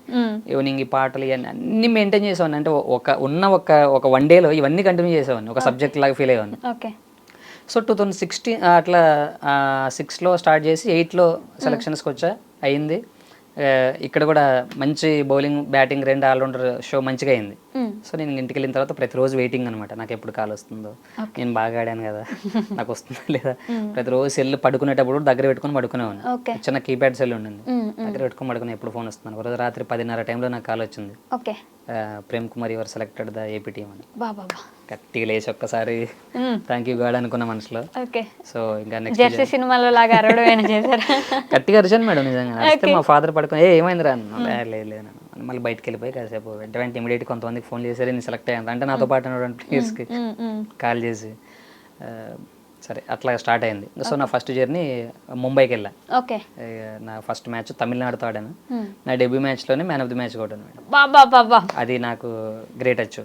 ఈవినింగ్ ఈ పాటలు ఇవన్నీ అన్ని మెయింటైన్ చేసేవాడిని. అంటే ఒక 1 డేలో ఇవన్నీ కంటిన్యూ చేసేవాడిని, ఒక సబ్జెక్ట్ లాగా ఫీల్ అయ్యేవాడిని. సో 2016 అట్లా 6లో స్టార్ట్ చేసి 8లో సెలక్షన్స్కి వచ్చా, అయింది. ఇక్కడ కూడా మంచి బౌలింగ్, బ్యాటింగ్ 2 ఆల్రౌండర్ షో మంచిగా అయింది. సో నేను ఇంటికి వెళ్ళిన తర్వాత ప్రతిరోజు వెయిటింగ్ అనమాట, నాకు ఎప్పుడు కాల్ వస్తుందో, నేను బాగా ఆడాను కదా నాకు వస్తుందా లేదా. ప్రతిరోజు సెల్ పడుకునేటప్పుడు దగ్గర పెట్టుకుని పడుకునేవాడిని. చిన్న కీప్యాడ్ సెల్ ఉండింది, దగ్గర పెట్టుకుని పడుకుని ఎప్పుడు ఫోన్ వస్తున్నాను. ఒక రోజు రాత్రి 10:30 టైంలో నాకు కాల్ వచ్చింది, Prem Kumar you're selected the AP team అని. గట్టిగా లేచి ఒక్కసారి థ్యాంక్ యూ గాడ్ అనుకున్న మనసులో. సో ఇంకా నెక్స్ట్ సినిమాలో లాగా అరవడం చేశారు. గట్టిగా అరిచాను మేడం నిజంగా. అరిస్తే మా ఫాదర్ పడుకుని ఏమైంది రా లేదు మళ్ళీ బయటకు వెళ్ళిపోయి కాసేపు వెంట ఇమీడియట్ కొంతమందికి ఫోన్ చేశారు, నేను సెలెక్ట్ అయ్యాను అంటే నాతో పాటు ఉన్నటువంటి ప్లేయర్స్కి కాల్ చేసి సరే అట్లా స్టార్ట్ అయింది. సో నా ఫస్ట్ జర్నీ ముంబైకి వెళ్ళా. నా ఫస్ట్ మ్యాచ్ తమిళనాడుతో ఆడాను. నా డెబ్యూ మ్యాచ్లోనే మ్యాన్ ఆఫ్ ది మ్యాచ్ కొట్టాను మేడం. అది నాకు గ్రేట్ అచ్చు.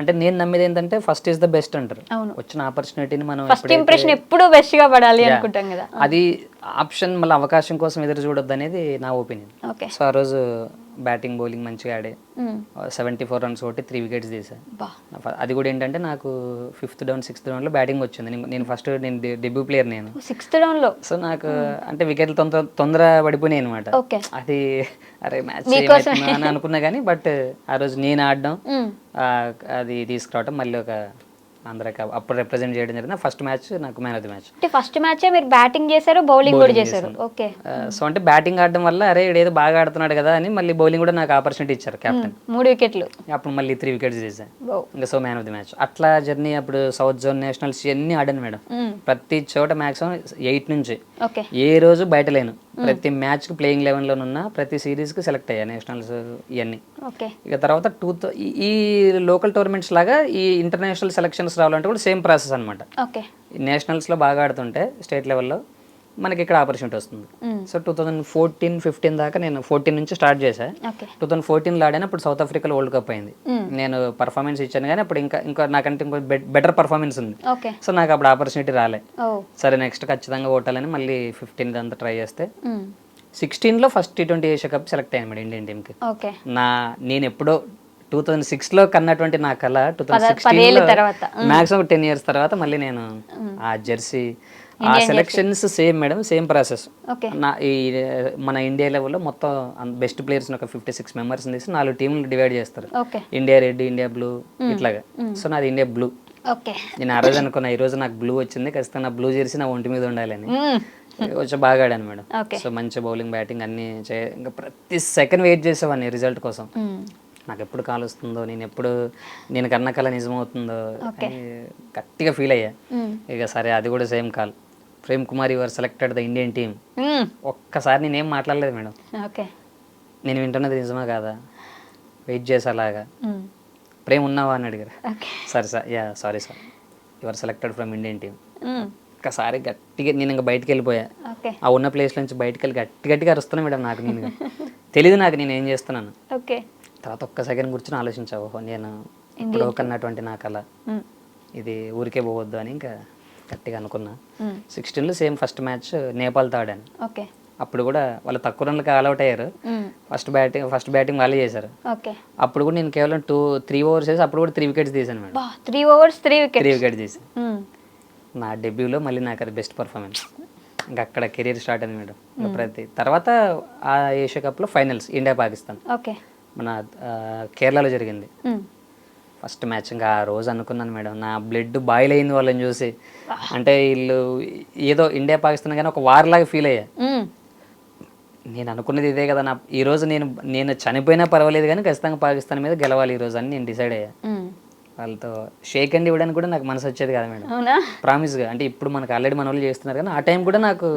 అంటే నేను నమ్మేది ఏంటంటే ఫస్ట్ ఈస్ ద బెస్ట్ అంటారు. వచ్చిన ఆపర్చునిటీని మనం ఫస్ట్ ఇంప్రెషన్ ఎప్పుడూ బెస్ట్ గా పడాలి అనుకుంటాం కదా, అది ఆప్షన్ మళ్ళీ అవకాశం కోసం ఎదురు చూడొద్దు అనేది నా ఒపీనియన్. సో ఆ రోజు బ్యాటింగ్ బౌలింగ్ మంచిగా ఆడే 74 రన్స్ కొట్టి 3 వికెట్స్ తీసాను. అది కూడా ఏంటంటే నాకు 5th డౌన్ 6th డౌన్లో బ్యాటింగ్ వచ్చింది. నేను ఫస్ట్ డెబ్యూ ప్లేయర్ నేను 6th డౌన్లో. సో నాకు అంటే వికెట్లు తొందర పడిపోయినాయి అనమాట. అది అరే మ్యాచ్ అని అనుకున్నా కానీ బట్ ఆ రోజు నేను ఆడడం అది తీసుకురావడం మళ్ళీ ఒక ఆంధ్రాకి అప్పుడు రిప్రజెంట్ చేయడం జరిగింది. ఫస్ట్ మ్యాచ్ నాకు man of the match. First match మీరు బ్యాటింగ్ చేశారు, బౌలింగ్ కూడా చేశారు. సో అంటే బ్యాటింగ్ ఆడడం వల్ల అరే ఏదో బాగా ఆడుతున్నాడు కదా అని మళ్ళీ బౌలింగ్ కూడా నాకు ఆపర్చునిటీ ఇచ్చారు కెప్టెన్. 3 వికెట్లు. అప్పుడు మళ్ళీ 3 వికెట్స్ చేశాను ఇంకా. So man of the match. అట్లా జర్నీ అప్పుడు సౌత్ జోన్ నేషనల్స్ అన్ని ఆడాను మేడం. ప్రతి చోట మ్యాక్సిమం 8 నుంచి ఏ రోజు బయట లేను. ప్రతి మ్యాచ్ కి ప్లేయింగ్ 11 లో ఉన్నా, ప్రతి సిరీస్ కి సెలెక్ట్ అయ్యా నేషనల్స్ ఇవన్నీ. ఇక తర్వాత ఈ లోకల్ టోర్నమెంట్స్ లాగా ఈ ఇంటర్నేషనల్ సెలక్షన్స్ రావాలంటే కూడా సేమ్ ప్రాసెస్ అనమాట. నేషనల్స్ లో బాగా ఆడుతుంటే స్టేట్ లెవెల్లో మనకి ఇక్కడ ఆపర్చునిటీ వస్తుంది. సో 2014-15 దాకా నేను 14 నుంచి స్టార్ట్ చేశాను. 2014లో ఆడాను. అప్పుడు సౌత్ ఆఫ్రికాలో వరల్డ్ కప్ అయింది. నేను పర్ఫార్మెన్స్ ఇచ్చాను కానీ అప్పుడు ఇంకా నాకంటే ఇంకో బెటర్ పర్ఫార్మెన్స్ ఉంది. సో నాకు అప్పుడు ఆపర్చునిటీ రాలే. సరే నెక్స్ట్ ఖచ్చితంగా ఓటాలని మళ్ళీ 15 అంతా ట్రై చేస్తే 16లో first T20 Asia cup select అయ్యాను మేడం ఇండియన్ టీమ్కి. నేను ఎప్పుడో 2006లో కన్నటువంటి నా కళ 2016లో మాక్సిమం 10 years తర్వాత మళ్ళీ నేను ఆ జెర్సీ ఆ selections same madam, same process. మన ఇండియా లెవెల్లో మొత్తం బెస్ట్ ప్లేయర్స్ ఒక 56 మెంబర్స్ తీసి 4 టీంలు డివైడ్ చేస్తారు. ఇండియా రెడ్, ఇండియా బ్లూ ఇట్లాగా. సో నాది ఇండియా బ్లూ. నేను ఆ రోజు అనుకున్నా ఈ రోజు నాకు బ్లూ వచ్చింది, ఖచ్చితంగా బ్లూ జెర్సీ నా ఒంటి మీద ఉండాలని. కొంచెం బాగా ఆడాను మేడం. సో మంచి బౌలింగ్ బ్యాటింగ్ అన్ని ఇంకా ప్రతి సెకండ్ వెయిట్ చేసేవాడిని రిజల్ట్ కోసం. నాకు ఎప్పుడు కాల్ వస్తుందో, నేను కన్న కళ నిజమవుతుందో గట్టిగా ఫీల్ అయ్యా. ఇక సరే అది కూడా same call, Prem Kumar you're selected the Indian team. ఒక్కసారి నేనేం మాట్లాడలేదు మేడం. నేను వింటున్నది నిజమా కాదా, వెయిట్ చేసేలాగా. ప్రేమ్ ఉన్నావా అని అడిగారు. సరే sir, sorry sir, your selected from Indian team. ఒక్కసారి గట్టిగా నేను ఇంకా బయటకు వెళ్ళిపోయా. ఆ ఉన్న ప్లేస్ నుంచి బయటకు వెళ్ళి గట్టిగా అరుస్తున్నా మేడం. నాకు తెలియదు నాకు నేను ఏం చేస్తున్నాను. తర్వాత ఒక్క సెకండ్ కూర్చొని ఆలోచించావు, నేను ఇప్పుడు కన్నటువంటి నా కళ ఇది ఊరికే పోవద్దు అని ఇంకా గట్టిగా అనుకున్నా. 16లో సేమ్ ఫస్ట్ మ్యాచ్ నేపాల్తో ఆడాను. అప్పుడు కూడా వాళ్ళు తక్కువ రన్లకు ఆల్అౌట్ అయ్యారు. ఫస్ట్ బ్యాటింగ్ వాళ్ళే చేశారు. అప్పుడు కూడా నేను కేవలం 3 overs వేసి అప్పుడు కూడా 3 wickets తీసాను మేడం. 3 overs 3 wickets తీసాను. నా డెబ్యూలో మళ్ళీ నాకు అది బెస్ట్ పర్ఫార్మెన్స్. ఇంకా అక్కడ కెరీర్ స్టార్ట్ అయింది మేడం. ప్రతి తర్వాత ఆ ఏషియా కప్లో ఫైనల్స్ ఇండియా పాకిస్తాన్ మన కేరళలో జరిగింది ఫస్ట్ మ్యాచ్. ఇంకా ఆ రోజు అనుకున్నాను మేడం, నా బ్లడ్ బాయిల్ అయింది వాళ్ళని చూసి. అంటే వీళ్ళు ఏదో ఇండియా పాకిస్తాన్ కానీ ఒక వార్ లాగా ఫీల్ అయ్యా. నేను అనుకున్నది ఇదే కదా, ఈరోజు నేను చనిపోయినా పర్వాలేదు కానీ ఖచ్చితంగా పాకిస్తాన్ మీద గెలవాలి ఈరోజు అని నేను డిసైడ్ అయ్యా. వాళ్ళతో షేక్ హ్యాండ్ ఇవ్వడానికి కూడా నాకు మనసు వచ్చేది కదా మేడం, ప్రామిస్గా. అంటే ఇప్పుడు మనకు ఆల్రెడీ మన వాళ్ళు చేస్తున్నారు కానీ ఆ టైం కూడా నాకు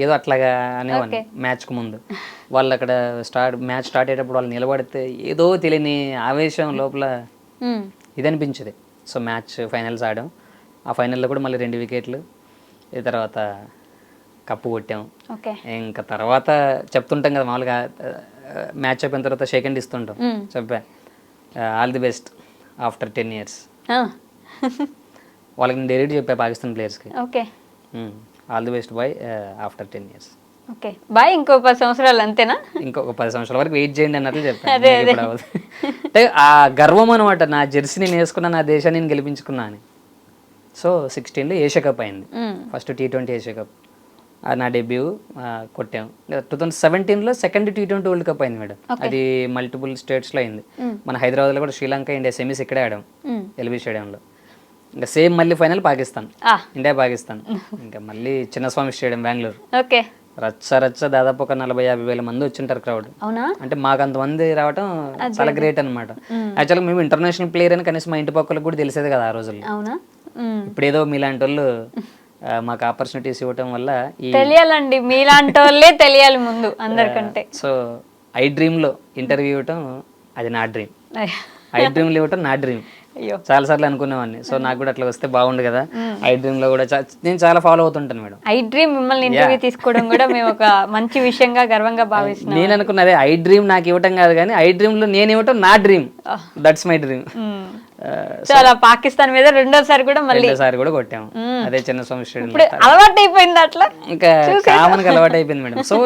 ఏదో అట్లాగా అనేవాడిని. మ్యాచ్కు ముందు వాళ్ళు అక్కడ మ్యాచ్ స్టార్ట్ అయ్యేటప్పుడు వాళ్ళు నిలబడితే ఏదో తెలియని ఆవేశం లోపల ఇది అనిపించేది. సో మ్యాచ్ ఫైనల్స్ ఆడాం. ఆ ఫైనల్లో కూడా మళ్ళీ 2 వికెట్లు. ఈ తర్వాత కప్పు కొట్టాం. ఇంకా తర్వాత చెప్తుంటాం కదా మామూలుగా మ్యాచ్ అయిపోయిన తర్వాత షేక్ హ్యాండ్ ఇస్తుంటాం. చెప్పా all the best after 10 years. వాళ్ళకి నేను డైరెక్ట్ చెప్పా పాకిస్తాన్ ప్లేయర్స్కి, all the best boy after 10 years. Boy ఇంకో 10 సంవత్సరాలు అంతేనా, ఇంకొక 10 సంవత్సరాల వరకు వెయిట్ చేయండి అన్నట్లు చెప్పాను. అంటే ఆ గర్వం అనమాట, నా జెర్సీ నేను వేసుకున్నా, నా దేశాన్ని నేను గెలిపించుకున్నా అని. సో 16లో ఏషియా కప్ అయింది, ఫస్ట్ T20 ఏషియా కప్. నా డెబ్యూ కొట్టాం. 2017లో సెకండ్ T20 వరల్డ్ కప్ అయింది మేడం. అది మల్టిపుల్ స్టేట్స్లో అయింది. మన హైదరాబాద్లో కూడా శ్రీలంక ఇండియా సెమీస్ ఇక్కడే ఆడాం ఎల్బీ స్టేడియంలో. ఇంకా సేమ్ మళ్ళీ ఫైనల్ పాకిస్తాన్, ఇండియా పాకిస్తాన్. ఇంకా మళ్ళీ చిన్నస్వామి స్టేడియం బెంగళూరు. ఓకే. రచ్చ దాదాపు ఒక 40-50 వేల మంది వచ్చింటారు క్రౌడ్. అవునా? అంటే మాకు అంతమంది రావడం చాలా గ్రేట్ అనమాట. యాక్చువల్గా మేము ఇంటర్నేషనల్ ప్లేయర్ అని కనీసం మా ఇంటి పక్కలకు కూడా తెలిసేది కదా ఆ రోజుల్లో. అవునా? ఇప్పుడు ఏదో మీలాంటి వాళ్ళు మాకు ఆపర్చునిటీస్ ఇవ్వటం వల్ల తెలియాలండి, మీలాంటి వాళ్ళే తెలియాలి ముందు అందరికంటే. సో ఐ డ్రీమ్లో ఇంటర్వ్యూ ఇవ్వటం అది నా డ్రీమ్. ఐ డ్రీమ్లో ఇవ్వటం నా డ్రీమ్. చాలా సార్లు అనుకునేవాడిని. సో నాకు కూడా అట్లా వస్తే బాగుండు కదా. ఐ డ్రీమ్ లో కూడా నేను చాలా ఫాలో అవుతుంటాను మేడం. ఐ డ్రీమ్ మిమ్మల్ని ఇంటర్వ్యూ తీసుకోవడం కూడా మేము ఒక మంచి విషయంగా గర్వంగా భావిస్తున్నాం. నేను అనుకున్నదే ఐ డ్రీమ్ నాకు ఇవ్వటం కాదు కానీ ఐ డ్రీమ్ లో నేను ఇవ్వటం నా dream. That's my dream. So అలా పాకిస్తాన్ మీద రెండోసారి కూడా కొట్టాము. అదే చిన్నస్వామి స్టేడియం. అలవాటు అయిపోయింది అట్లా, ఇంకా కామన్ గా అలవాటు అయిపోయింది మేడం. సో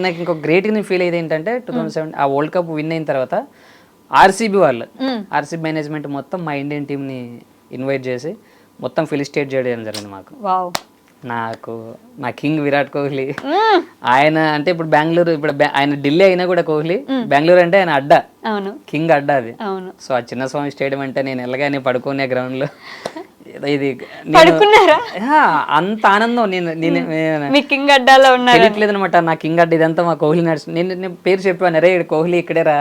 నాకు ఇంకొక గ్రేట్ గా ఫీల్ అయ్యేది ఏంటంటే 2007 ఆ వరల్డ్ కప్ విన్ అయిన తర్వాత ఆర్సీబీ మేనేజ్మెంట్ మొత్తం మా ఇండియన్ టీంని ఇన్వైట్ చేసి మొత్తం ఫెలిసిటేట్ చేయడం జరిగింది మాకు. నా కింగ్ విరాట్ కోహ్లీ. ఆయన అంటే ఇప్పుడు బెంగళూరు, ఇప్పుడు ఆయన ఢిల్లీ అయినా కూడా కోహ్లీ, బెంగళూరు అంటే ఆయన అడ్డా, కింగ్ అడ్డా అది. సో ఆ చిన్నస్వామి స్టేడియం అంటే నేను వెళ్ళగానే పడుకునే గ్రౌండ్ లో ఇది అంత ఆనందం. తెలియట్లేదు అనమాట నా కింగ్ అడ్డా ఇదంతా మా కోహ్లీ నడుస్తుంది. నేను పేరు చెప్పాను, అరే కోహ్లీ ఇక్కడే రా,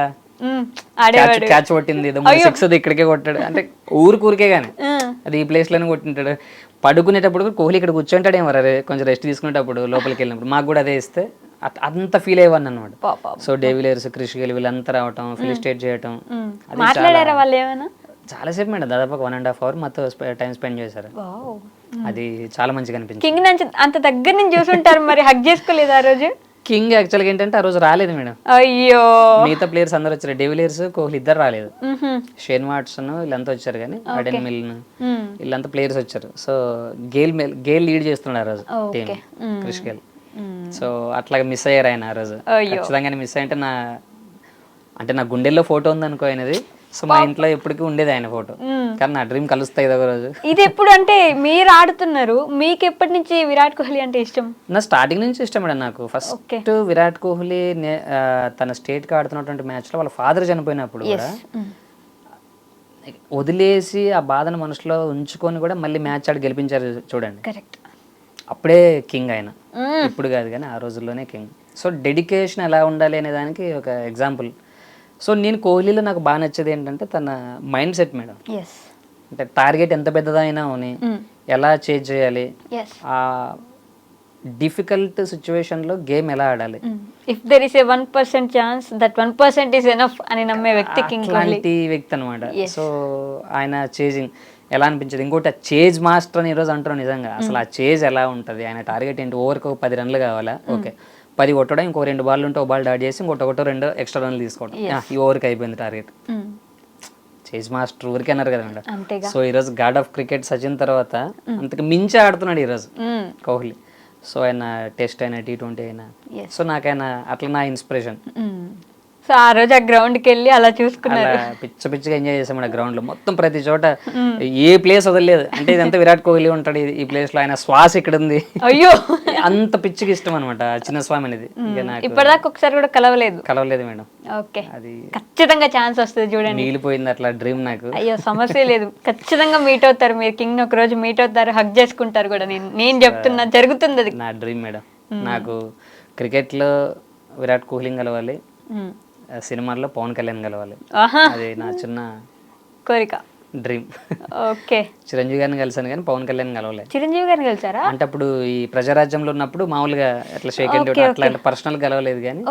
క్యాచ్ కొట్టింది ఏదో 6 ఇక్కడికే కొట్టాడు అంటే ఊరికే గానీ అది ఈ ప్లేస్ లోనే కొట్టింటాడు. పడుకునేటప్పుడు కోహ్లీ ఇక్కడ కూర్చుంటాడు ఏమో, అరే కొంచెం రెస్ట్ తీసుకునేటప్పుడు లోపలికి వెళ్ళినప్పుడు మాకు కూడా అదే ఇస్తే అంత ఫీల్ అయ్యేవాడిని అనమాట. సో డేవిలియర్స్, క్రిష్ గేల్ వీళ్ళంతా రావటం, ఫెలిసిటేట్ చేయటం, చాలాసేపు మేడం, దాదాపు 1.5 hour మాతో టైం స్పెండ్ చేశారు. అది చాలా మంచిగా అనిపించింది. కింగ్ నుంచి అంత దగ్గర నుంచి చూసుంటారు, మరి హగ్ చేసుకోలేదు ఆ రోజు? కింగ్ యాక్చువల్గా ఏంటంటే ఆ రోజు రాలేదు మేడం. అయ్యో, మిగతా ప్లేయర్స్ అందరూ వచ్చారు. డేవిలియర్స్, కోహ్లీ ఇద్దరు రాలేదు. షేన్ వాట్సన్ వీళ్ళంతా వచ్చారు కానీ అడెన్ మిల్న్ వీళ్ళంతా ప్లేయర్స్ వచ్చారు. సో గేల్ లీడ్ చేస్తున్నాడు ఆ రోజు టీం, క్రిష్ గేల్. సో అట్లాగా మిస్ అయ్యారు ఆయన ఆ రోజు. ఖచ్చితంగా మిస్ అయ్యంటే నా గుండెల్లో ఫోటో ఉంది అనుకో ఆయనది. సో మా ఇంట్లో ఎప్పటికీ ఉండేది ఆయన ఫోటో, కానీ నా డ్రీమ్ కలుస్తాయి ఒక రోజు. ఇది ఎప్పుడు అంటే మీరు ఆడుతున్నారు, మీకు ఎప్పటి నుంచి విరాట్ కోహ్లీ అంటే ఇష్టం? నా స్టార్టింగ్ నుంచి ఇష్టం మేడం నాకు. ఫస్ట్ విరాట్ కోహ్లీ తన స్టేట్ కి ఆడుతున్నటువంటి మ్యాచ్ లో వాళ్ళ ఫాదర్ చనిపోయినప్పుడు కూడా వదిలేసి ఆ బాధను మనసులో ఉంచుకొని కూడా మళ్ళీ మ్యాచ్ ఆడి గెలిపించారు చూడండి. అప్పుడే కింగ్ ఆయన, ఇప్పుడు కాదు కానీ ఆ రోజుల్లోనే కింగ్. సో డెడికేషన్ ఎలా ఉండాలి అనే దానికి ఒక ఎగ్జాంపుల్. సో నేను కోహ్లీలో నాకు బాగా నచ్చేది ఏంటంటే తన మైండ్ సెట్ మేడం. అంటే టార్గెట్ ఎంత పెద్దదైనా అని ఎలా చేంజ్ చేయాలి, ఆ డిఫికల్ట్ సిచ్యువేషన్ లో గేమ్ ఎలా ఆడాలి, if there is a 1% chance that 1% is enough అని నమ్మే వ్యక్తి కింగ్ కోహ్లీ. అలాంటి వ్యక్తి అనమాట. సో ఆయన చేజింగ్ ఎలా అనిపించదు. ఇంకోటి చేజ్ మాస్టర్ అని ఈరోజు అంటున్నాను. నిజంగా అసలు ఆ చేజ్ ఎలా ఉంటుంది, ఆయన టార్గెట్ ఏంటి, ఓవర్కి 10 runs కావాలా, ఓకే 10 కొట్టడం, ఇంకో 2 balls ఉంటే 1 ball డాట్ చేసి ఇంకోటి 2 extra runs తీసుకోవడం, ఈ ఓవర్కి అయిపోయింది టార్గెట్. చేజ్ మాస్టర్ ఊరికే అన్నారు కదా మేడం. సో ఈరోజు గాడ్ ఆఫ్ క్రికెట్ సచిన్ తర్వాత అంతకు మించి ఆడుతున్నాడు ఈరోజు కోహ్లీ. సో ఆయన టెస్ట్ అయినా T20 అయినా, సో నాకైనా అట్లా నా ఇన్స్పిరేషన్. సో ఆ రోజు ఆ గ్రౌండ్కి వెళ్ళి అలా చూసుకున్నారు, పిచ్చిగా ఎంజాయ్ చేసాం ఆ గ్రౌండ్ లో. మొత్తం ప్రతి చోట ఏ ప్లేస్ వదలలేదు. అంటే ఇదంతా విరాట్ కోహ్లీ ఉంటాడు ఈ ప్లేస్ లో, ఆయన శ్వాస ఇక్కడ ఉంది. అయ్యో, అంత పిచ్చిగా ఇష్టం అనమాట చిన్న స్వామి అనేది. ఇప్పటిదాకా ఒకసారి కూడా కలవలేదు మేడం. ఓకే, ఖచ్చితంగా ఛాన్స్ వస్తుంది చూడండి. మిగిలిపోయింది అట్లా డ్రీమ్ నాకు. అయ్యో సమస్య లేదు, ఖచ్చితంగా మీట్ అవుతారు మీరు. కింగ్ ఒక రోజు మీట్ అవుతారు, హగ్ చేసుకుంటారు కూడా. నేను చెప్తున్నా, జరుగుతుంది అది. నా డ్రీమ్ మేడం. నాకు క్రికెట్ లో విరాట్ కోహ్లీ కలవాలి, సినిమాల్లో పవన్ కళ్యాణ్ కలవాలి. అది నా చిన్న కోరిక, డ్రీమ్. ఓకే, చిరంజీవి గారిని కలిసాను కానీ పవన్ కళ్యాణ్ కలవలేదు. చిరంజీవి గారిని కలిసారా? అంటే అప్పుడు ఈ ప్రజారాజ్యంలో ఉన్నప్పుడు మామూలుగా అట్లా షేక్ హ్యాండ్ అట్లా పర్సనల్ కలవలేదు కానీ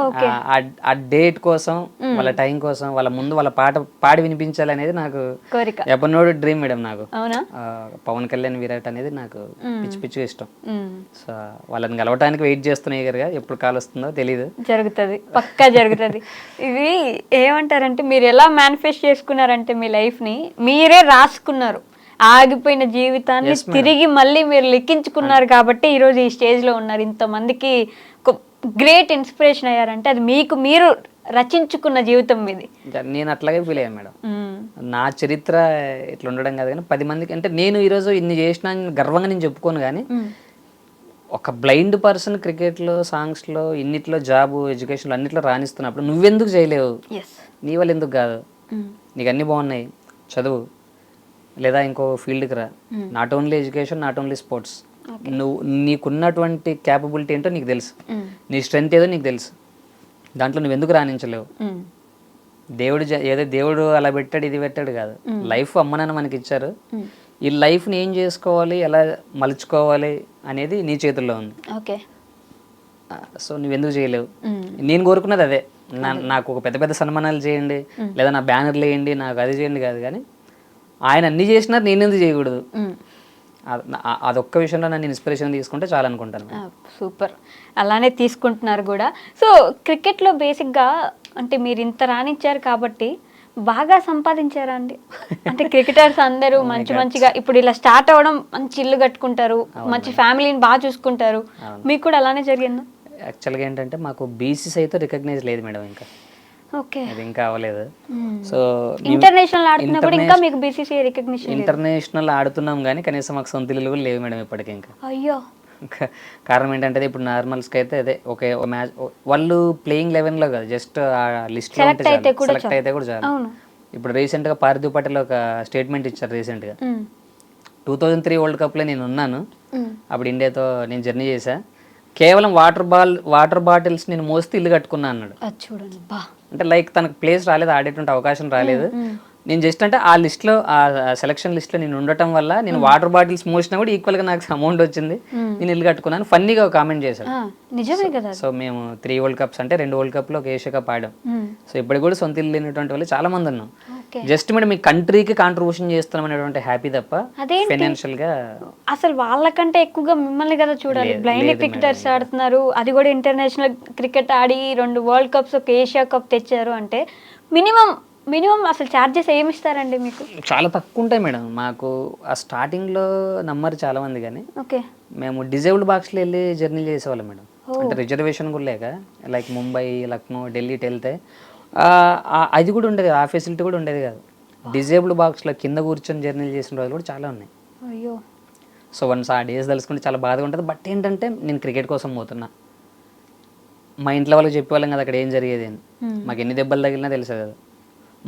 ఆ డేట్ కోసం, వాళ్ళ టైం కోసం, వాళ్ళ ముందు వాళ్ళ పాట పాడి వినిపించాలి అనేది నాకు కోరిక, ఎప్పటినోడు డ్రీమ్ మేడం నాకు. అవునా? పవన్ కళ్యాణ్ విరాట్ అనేది నాకు పిచ్చిగా ఇష్టం. సో వాళ్ళని కలవటానికి వెయిట్ చేస్తున్నాయి గారుగా, ఎప్పుడు కాల్ వస్తుందో తెలియదు. జరుగుతుంది, పక్కా జరుగుతుంది. ఇది ఏమంటారంటే మీరు ఎలా మేనిఫెస్ట్ చేసుకున్నారంటే మీ లైఫ్ ని మీరే రాసుకున్నారు. ఆగిపోయిన జీవితాన్ని తిరిగి మళ్ళీ మీరు లెక్కించుకున్నారు కాబట్టి ఈరోజు ఈ స్టేజ్ లో ఉన్నారు. ఇంతమందికి గ్రేట్ ఇన్స్పిరేషన్ అయ్యారంటే అది మీకు మీరు రచించుకున్న జీవితం మీది. నేను అట్లాగే ఫీల్ అయ్యాను మేడం. నా చరిత్ర ఇట్లా ఉండడం కాదు కానీ 10 మందికి, అంటే నేను ఈరోజు ఇన్ని చేసిన గర్వంగా నేను చెప్పుకోను కానీ ఒక బ్లైండ్ పర్సన్ క్రికెట్లో, సాంగ్స్లో, ఇన్నిట్లో, జాబు, ఎడ్యుకేషన్లో అన్నిట్లో రాణిస్తున్నప్పుడు నువ్వెందుకు చేయలేవు? ఎస్. నీ వల్ల ఎందుకు కాదు? నీకు అన్నీ బాగున్నాయి, చదువు, లేదా ఇంకో ఫీల్డ్కి రా. Not only education, not only sports. నువ్వు నీకున్నటువంటి క్యాపబిలిటీ ఏంటో నీకు తెలుసు, నీ స్ట్రెంత్ ఏదో నీకు తెలుసు. దాంట్లో నువ్వు ఎందుకు రాణించలేవు? ఏదో దేవుడు అలా పెట్టాడు, ఇది పెట్టాడు కాదు. లైఫ్ అమ్మనాన్న మనకి ఇచ్చారు. ఈ లైఫ్ని ఏం చేసుకోవాలి, ఎలా మలుచుకోవాలి అనేది నీ చేతుల్లో ఉంది. ఓకే. సో నువ్వెందుకు చేయలేవు? నేను కోరుకున్నది అదే. నాకు ఒక పెద్ద పెద్ద సన్మానాలు చేయండి, లేదా నా బ్యానర్లు వేయండి, నాకు అది చేయండి కాదు. కానీ ఆయన అన్ని చేసినారు, నేనెందుకు చేయకూడదు? అదొక్క విషయంలో నన్ను ఇన్స్పిరేషన్ తీసుకుంటే చాలా అనుకుంటాను. సూపర్, అలానే తీసుకుంటున్నారు కూడా. సో క్రికెట్లో బేసిక్గా అంటే మీరు ఇంత రాణించారు కాబట్టి బాగా సంపాదించారా అండి? అంటే క్రికెటర్స్ అందరూ మంచిగా ఇప్పుడు ఇలా స్టార్ట్ అవ్వడం, మంచి ఇల్లు కట్టుకుంటారు, మంచి ఫ్యామిలీని బాగా చూసుకుంటారు. మీకు కూడా అలానే జరిగిందా? యాక్చువల్గా ఏంటంటే మాకు బీసీస్ అయితే రికగ్నైజ్ లేదు మేడం, ఇంకా ఓకే, అది ఇంకా అవ్వలేదు. సో ఇంటర్నేషనల్ ఆడుతున్నప్పుడు ఇంకా మీకు బీసీసీఐ రికగ్నిషన్? ఇంటర్నేషనల్ ఆడుతున్నాం కానీ కనీసం మాకు సొంత ఇల్లు కూడా లేవు మేడం ఇప్పటికి. ఇంకా అయ్యో, కారణం ఏంటంటే ఇప్పుడు నార్మల్స్కి అయితే అదే ఒకే మ్యాచ్ వాళ్ళు ప్లేయింగ్ 11లో కాదు, జస్ట్ ఆ లిస్ట్లో సెలెక్ట్ అయితే కూడా చాలు. ఇప్పుడు రీసెంట్గా పార్థివ్ పటేల్ ఒక స్టేట్మెంట్ ఇచ్చారు రీసెంట్గా. 2003 వరల్డ్ కప్లో నేను ఉన్నాను, అప్పుడు ఇండియాతో నేను జర్నీ చేశా, కేవలం వాటర్ బాటిల్స్ నేను మోస్తే ఇల్లు కట్టుకున్నా అన్నాడు. చూడండి, అంటే లైక్ తనకు ప్లేస్ రాలేదు, ఆడేటువంటి అవకాశం రాలేదు. నేను జస్ట్ అంటే ఆ లిస్ట్లో, ఆ సెలక్షన్ లిస్ట్లో నేను ఉండటం వల్ల నేను వాటర్ బాటిల్స్ మోసినా కూడా ఈక్వల్గా నాకు అమౌంట్ వచ్చింది, నేను ఇల్లు కట్టుకున్నాను. ఫన్నీగా ఒక కామెంట్ చేశాను. నిజమే కదా. సో మేము 3 వరల్డ్ కప్స్ అంటే 2 వరల్డ్ కప్లో ఒక ఏషియా కప్ ఆడాం. సో ఇప్పటికి కూడా సొంత ఇల్లు లేనటువంటి వాళ్ళు చాలా మంది ఉన్నాం. జస్ట్ మేడం మీ కంట్రీకి కాంట్రిబ్యూషన్ చేస్తున్నాం అనేటువంటి హ్యాపీ తప్ప ఫైనాన్షియల్ గా అసలు వాళ్ళకంటే ఎక్కువగా మిమ్మల్ని కదా చూడాలి. బ్లైండ్ క్రికెటర్స్ ఆడుతున్నారు, అది కూడా ఇంటర్నేషనల్ క్రికెట్ ఆడి 2 వరల్డ్ కప్స్, ఒక ఏషియా కప్ తెచ్చారు అంటే మినిమం అసలు ఛార్జెస్ ఏమి ఇస్తారండి మీకు? చాలా తక్కువ ఉంటాయి మేడం. మాకు ఆ స్టార్టింగ్లో నమ్మరు చాలా మంది, కానీ ఓకే, మేము డిజేబుల్డ్ బాక్స్లో వెళ్ళి జర్నీ చేసేవాళ్ళం మేడం. అంటే రిజర్వేషన్ కూడా లేక, లైక్ ముంబై, లక్నో, ఢిల్లీ వెళ్తే అది కూడా ఉండేది, ఆ ఫెసిలిటీ కూడా ఉండేది కాదు. డిజేబుల్డ్ బాక్స్లో కింద కూర్చొని జర్నీలు చేసిన రోజులు కూడా చాలా ఉన్నాయి. అయ్యో. సో వన్స్ ఆ డేస్ తెలుసుకుంటే చాలా బాధగా ఉంటుంది. బట్ ఏంటంటే నేను క్రికెట్ కోసం పోతున్నా, మా ఇంట్లో వాళ్ళకి చెప్పేవాళ్ళం కదా అక్కడ ఏం జరిగేది అని. మాకు ఎన్ని దెబ్బలు తగిలినా తెలుసు కదా.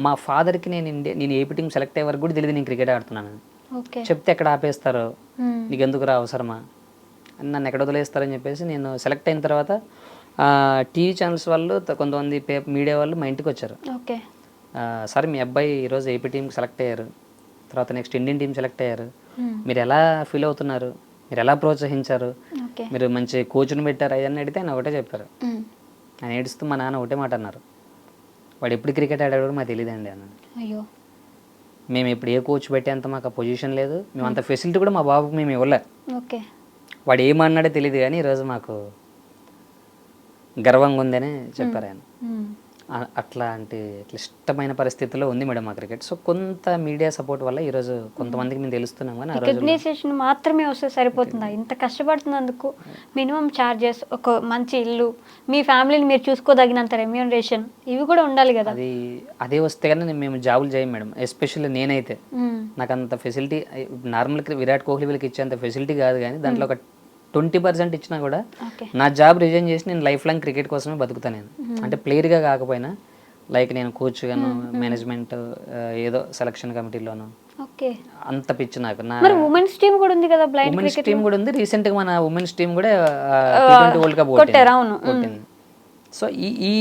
మా ఫాదర్కి నేను ఏపీ టీం సెలెక్ట్ అయ్యే వరకు కూడా తెలియదు నేను క్రికెట్ ఆడుతున్నాను. చెప్తే ఎక్కడ ఆపేస్తారో, నీకు ఎందుకు రా అవసరమా అని నన్ను ఎక్కడ వదిలేస్తారని చెప్పేసి నేను సెలెక్ట్ అయిన తర్వాత టీవీ ఛానల్స్ వాళ్ళు, కొంతమంది మీడియా వాళ్ళు మా ఇంటికి వచ్చారు. సార్ మీ అబ్బాయి ఈరోజు ఏపీ టీంకి సెలెక్ట్ అయ్యారు, తర్వాత నెక్స్ట్ ఇండియన్ టీం సెలెక్ట్ అయ్యారు, మీరు ఎలా ఫీల్ అవుతున్నారు, మీరు ఎలా ప్రోత్సహించారు, మీరు మంచి కోచ్ని పెట్టారు అవన్నీ అడిగితే ఆయన ఒకటే చెప్పారు. ఆయన ఏడుస్తూ మా నాన్న ఒకటే మాట అన్నారు, వాడు ఎప్పుడు క్రికెట్ ఆడాడు కూడా మాకు తెలియదండి అన్నాడు. అయ్యో. మేము ఇప్పుడు ఏ కోచ్ పెట్టేంత మాకు ఆ పొజిషన్ లేదు, మేము అంత ఫెసిలిటీ కూడా మా బాబుకి మేము ఇవ్వలే. ఓకే. వాడు ఏమన్నాడో తెలియదు కానీ ఈరోజు మాకు గర్వంగా ఉందని చెప్పారు ఆయన. అట్లాంటి క్లిష్టమైన పరిస్థితుల్లో ఉంది మేడం మా క్రికెట్. సో కొంత మీడియా సపోర్ట్ వల్ల ఈరోజు కొంతమందికి మేము తెలుస్తున్నాం. కానీ రికగ్నైజేషన్ మాత్రమే వస్తే సరిపోతుందా? ఇంత కష్టపడుతున్నందుకు మినిమం ఛార్జెస్, ఒక మంచి ఇల్లు, మీ ఫ్యామిలీని మీరు చూసుకోదగినంత రెమ్యూనరేషన్, ఇవి కూడా ఉండాలి కదా. అదే వస్తే కానీ మేము జాబులు చేయం మేడం. ఎస్పెషల్లీ నేనైతే నాకు అంత ఫెసిలిటీ నార్మల్ విరాట్ కోహ్లీ వీళ్ళకి ఇచ్చేంత ఫెసిలిటీ కాదు, కానీ దాంట్లో ఒక 20% ఇచ్చినా కూడా నా జాబ్ రిజైన్ చేసి నేను లైఫ్ లాంగ్ క్రికెట్ కోసమే బతుకుతాను. నేను అంటే ప్లేయర్గా కాకపోయినా, లైక్ నేను కోచ్ గాను, మేనేజ్మెంట్, ఏదో సెలక్షన్ కమిటీలోను, అంత పిచ్చి నాకు. ఉమెన్స్ టీం కూడా ఉంది కదా, ఉమెన్స్ టీం కూడా ఉంది. రీసెంట్గా మన ఉమెన్స్ టీం కూడా T20 వరల్డ్ కప్ కొట్టింది. సో ఈ